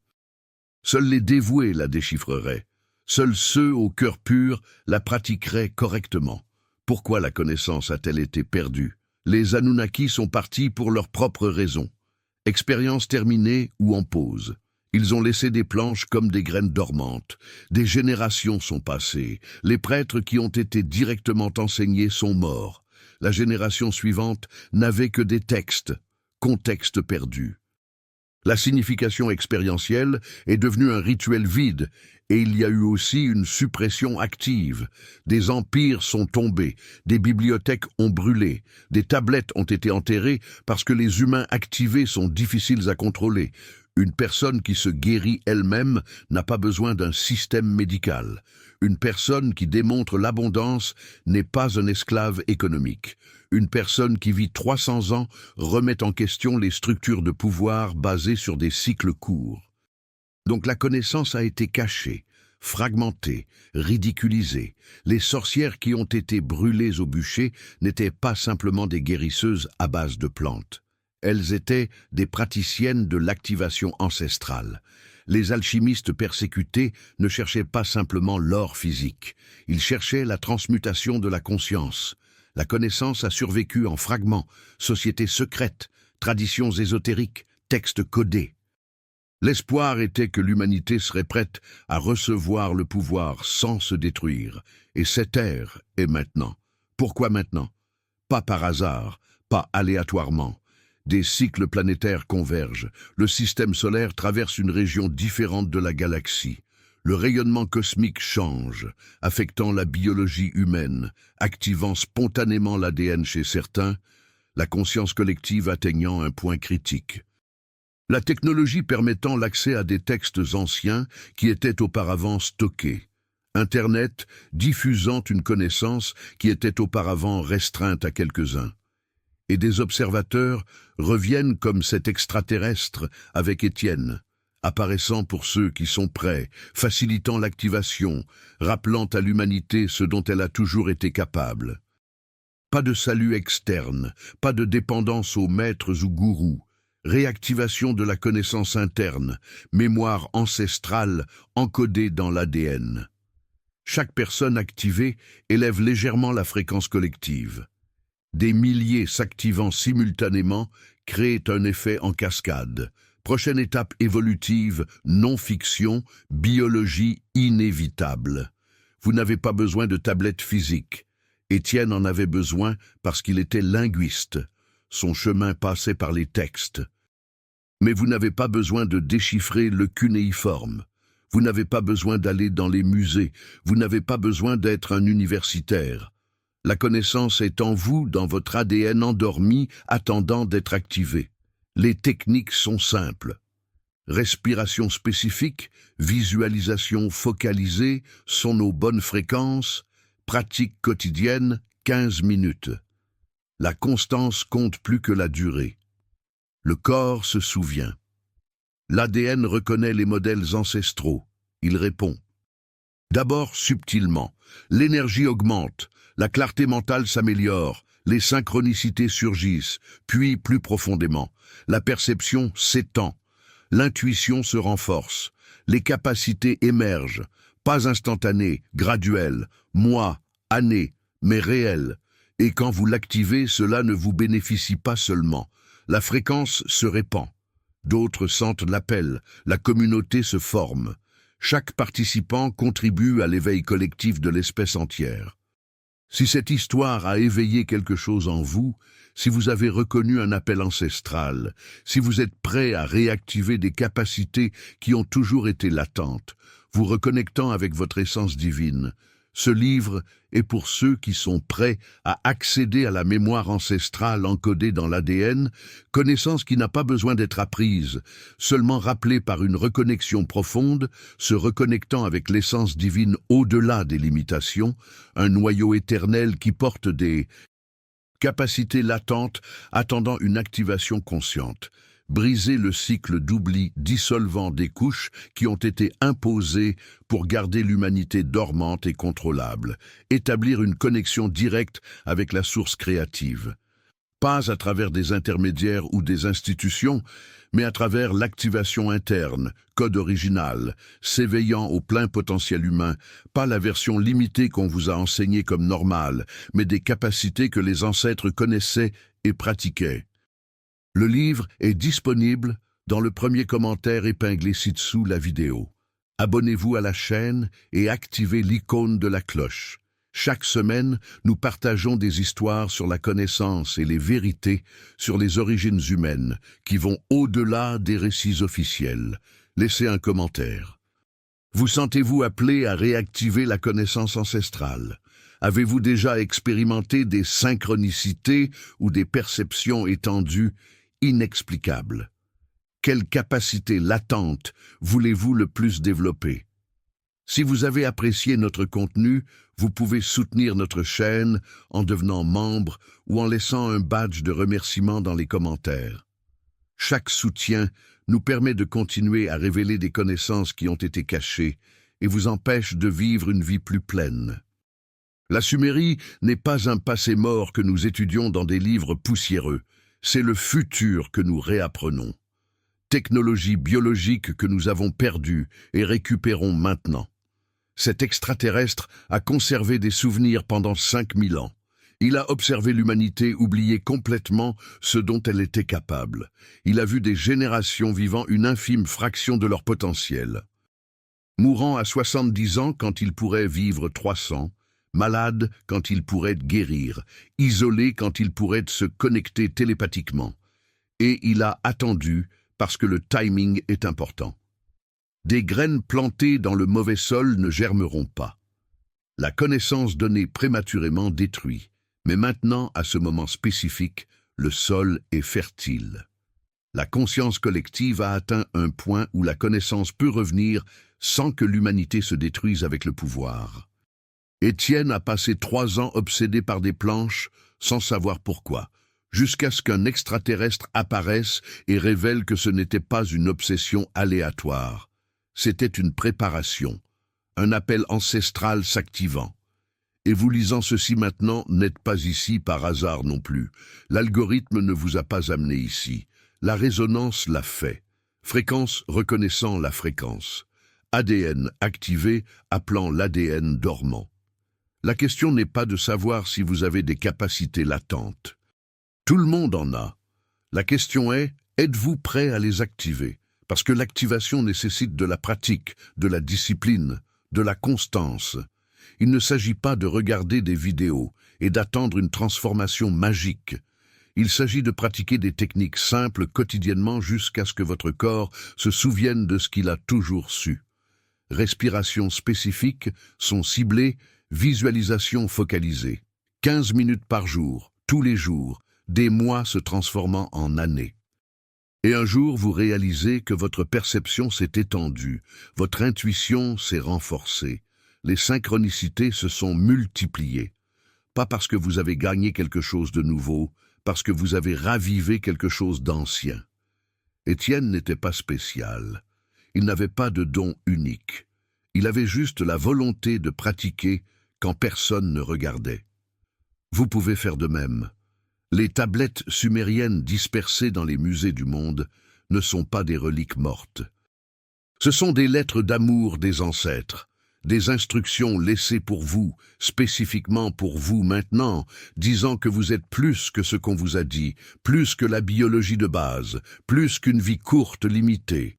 Seuls les dévoués la déchiffreraient. Seuls ceux au cœur pur la pratiqueraient correctement. Pourquoi la connaissance a-t-elle été perdue? Les Anunnaki sont partis pour leurs propres raisons. Expérience terminée ou en pause. Ils ont laissé des planches comme des graines dormantes. Des générations sont passées. Les prêtres qui ont été directement enseignés sont morts. La génération suivante n'avait que des textes, contexte perdu. La signification expérientielle est devenue un rituel vide, et il y a eu aussi une suppression active. Des empires sont tombés, des bibliothèques ont brûlé, des tablettes ont été enterrées parce que les humains activés sont difficiles à contrôler. Une personne qui se guérit elle-même n'a pas besoin d'un système médical. Une personne qui démontre l'abondance n'est pas un esclave économique. Une personne qui vit 300 ans remet en question les structures de pouvoir basées sur des cycles courts. Donc la connaissance a été cachée, fragmentée, ridiculisée. Les sorcières qui ont été brûlées au bûcher n'étaient pas simplement des guérisseuses à base de plantes. Elles étaient des praticiennes de l'activation ancestrale. Les alchimistes persécutés ne cherchaient pas simplement l'or physique, ils cherchaient la transmutation de la conscience. La connaissance a survécu en fragments, sociétés secrètes, traditions ésotériques, textes codés. L'espoir était que l'humanité serait prête à recevoir le pouvoir sans se détruire, et cette ère est maintenant. Pourquoi maintenant? Pas par hasard, pas aléatoirement. Des cycles planétaires convergent, le système solaire traverse une région différente de la galaxie. Le rayonnement cosmique change, affectant la biologie humaine, activant spontanément l'ADN chez certains, la conscience collective atteignant un point critique. La technologie permettant l'accès à des textes anciens qui étaient auparavant stockés. Internet diffusant une connaissance qui était auparavant restreinte à quelques-uns. Et des observateurs reviennent comme cet extraterrestre avec Étienne, apparaissant pour ceux qui sont prêts, facilitant l'activation, rappelant à l'humanité ce dont elle a toujours été capable. Pas de salut externe, pas de dépendance aux maîtres ou gourous, réactivation de la connaissance interne, mémoire ancestrale encodée dans l'ADN. Chaque personne activée élève légèrement la fréquence collective. Des milliers s'activant simultanément créent un effet en cascade. Prochaine étape évolutive, non-fiction, biologie inévitable. Vous n'avez pas besoin de tablette physique. Étienne en avait besoin parce qu'il était linguiste. Son chemin passait par les textes. Mais vous n'avez pas besoin de déchiffrer le cunéiforme. Vous n'avez pas besoin d'aller dans les musées. Vous n'avez pas besoin d'être un universitaire. La connaissance est en vous, dans votre ADN endormi, attendant d'être activé. Les techniques sont simples. Respiration spécifique, visualisation focalisée, sont nos bonnes fréquences, pratique quotidienne, 15 minutes. La constance compte plus que la durée. Le corps se souvient. L'ADN reconnaît les modèles ancestraux. Il répond. D'abord subtilement, l'énergie augmente, la clarté mentale s'améliore, les synchronicités surgissent, puis plus profondément, la perception s'étend, l'intuition se renforce, les capacités émergent, pas instantanées, graduelles, mois, années, mais réelles. Et quand vous l'activez, cela ne vous bénéficie pas seulement. La fréquence se répand. D'autres sentent l'appel, la communauté se forme. Chaque participant contribue à l'éveil collectif de l'espèce entière. Si cette histoire a éveillé quelque chose en vous, si vous avez reconnu un appel ancestral, si vous êtes prêt à réactiver des capacités qui ont toujours été latentes, vous reconnectant avec votre essence divine, ce livre est pour ceux qui sont prêts à accéder à la mémoire ancestrale encodée dans l'ADN, connaissance qui n'a pas besoin d'être apprise, seulement rappelée par une reconnexion profonde, se reconnectant avec l'essence divine au-delà des limitations, un noyau éternel qui porte des capacités latentes attendant une activation consciente. Briser le cycle d'oubli dissolvant des couches qui ont été imposées pour garder l'humanité dormante et contrôlable, établir une connexion directe avec la source créative. Pas à travers des intermédiaires ou des institutions, mais à travers l'activation interne, code original, s'éveillant au plein potentiel humain, pas la version limitée qu'on vous a enseignée comme normale, mais des capacités que les ancêtres connaissaient et pratiquaient. Le livre est disponible dans le premier commentaire épinglé ci-dessous la vidéo. Abonnez-vous à la chaîne et activez l'icône de la cloche. Chaque semaine, nous partageons des histoires sur la connaissance et les vérités sur les origines humaines qui vont au-delà des récits officiels. Laissez un commentaire. Vous sentez-vous appelé à réactiver la connaissance ancestrale? Avez-vous déjà expérimenté des synchronicités ou des perceptions étendues inexplicables? Quelle capacité latente voulez-vous le plus développer? Si vous avez apprécié notre contenu, vous pouvez soutenir notre chaîne en devenant membre ou en laissant un badge de remerciement dans les commentaires. Chaque soutien nous permet de continuer à révéler des connaissances qui ont été cachées et vous empêche de vivre une vie plus pleine. La Sumérie n'est pas un passé mort que nous étudions dans des livres poussiéreux. C'est le futur que nous réapprenons. Technologie biologique que nous avons perdue et récupérons maintenant. Cet extraterrestre a conservé des souvenirs pendant 5000 ans. Il a observé l'humanité oublier complètement ce dont elle était capable. Il a vu des générations vivant une infime fraction de leur potentiel. Mourant à 70 ans quand il pourrait vivre 300, malade quand il pourrait guérir, isolé quand il pourrait se connecter télépathiquement. Et il a attendu parce que le timing est important. Des graines plantées dans le mauvais sol ne germeront pas. La connaissance donnée prématurément détruit, mais maintenant, à ce moment spécifique, le sol est fertile. La conscience collective a atteint un point où la connaissance peut revenir sans que l'humanité se détruise avec le pouvoir. Étienne a passé 3 ans obsédé par des planches, sans savoir pourquoi, jusqu'à ce qu'un extraterrestre apparaisse et révèle que ce n'était pas une obsession aléatoire. C'était une préparation, un appel ancestral s'activant. Et vous lisant ceci maintenant, n'êtes pas ici par hasard non plus. L'algorithme ne vous a pas amené ici. La résonance l'a fait. Fréquence reconnaissant la fréquence. ADN activé appelant l'ADN dormant. La question n'est pas de savoir si vous avez des capacités latentes. Tout le monde en a. La question est, êtes-vous prêt à les activer? Parce que l'activation nécessite de la pratique, de la discipline, de la constance. Il ne s'agit pas de regarder des vidéos et d'attendre une transformation magique. Il s'agit de pratiquer des techniques simples quotidiennement jusqu'à ce que votre corps se souvienne de ce qu'il a toujours su. Respirations spécifiques sont ciblées, visualisation focalisée. 15 minutes par jour, tous les jours, des mois se transformant en années. Et un jour, vous réalisez que votre perception s'est étendue, votre intuition s'est renforcée, les synchronicités se sont multipliées. Pas parce que vous avez gagné quelque chose de nouveau, parce que vous avez ravivé quelque chose d'ancien. Étienne n'était pas spécial. Il n'avait pas de don unique. Il avait juste la volonté de pratiquer quand personne ne regardait. Vous pouvez faire de même. Les tablettes sumériennes dispersées dans les musées du monde ne sont pas des reliques mortes. Ce sont des lettres d'amour des ancêtres, des instructions laissées pour vous, spécifiquement pour vous maintenant, disant que vous êtes plus que ce qu'on vous a dit, plus que la biologie de base, plus qu'une vie courte limitée.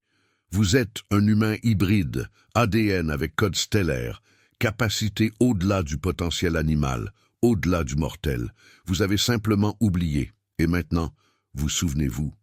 Vous êtes un humain hybride, ADN avec code stellaire, capacité au-delà du potentiel animal, au-delà du mortel. Vous avez simplement oublié, et maintenant, vous souvenez-vous.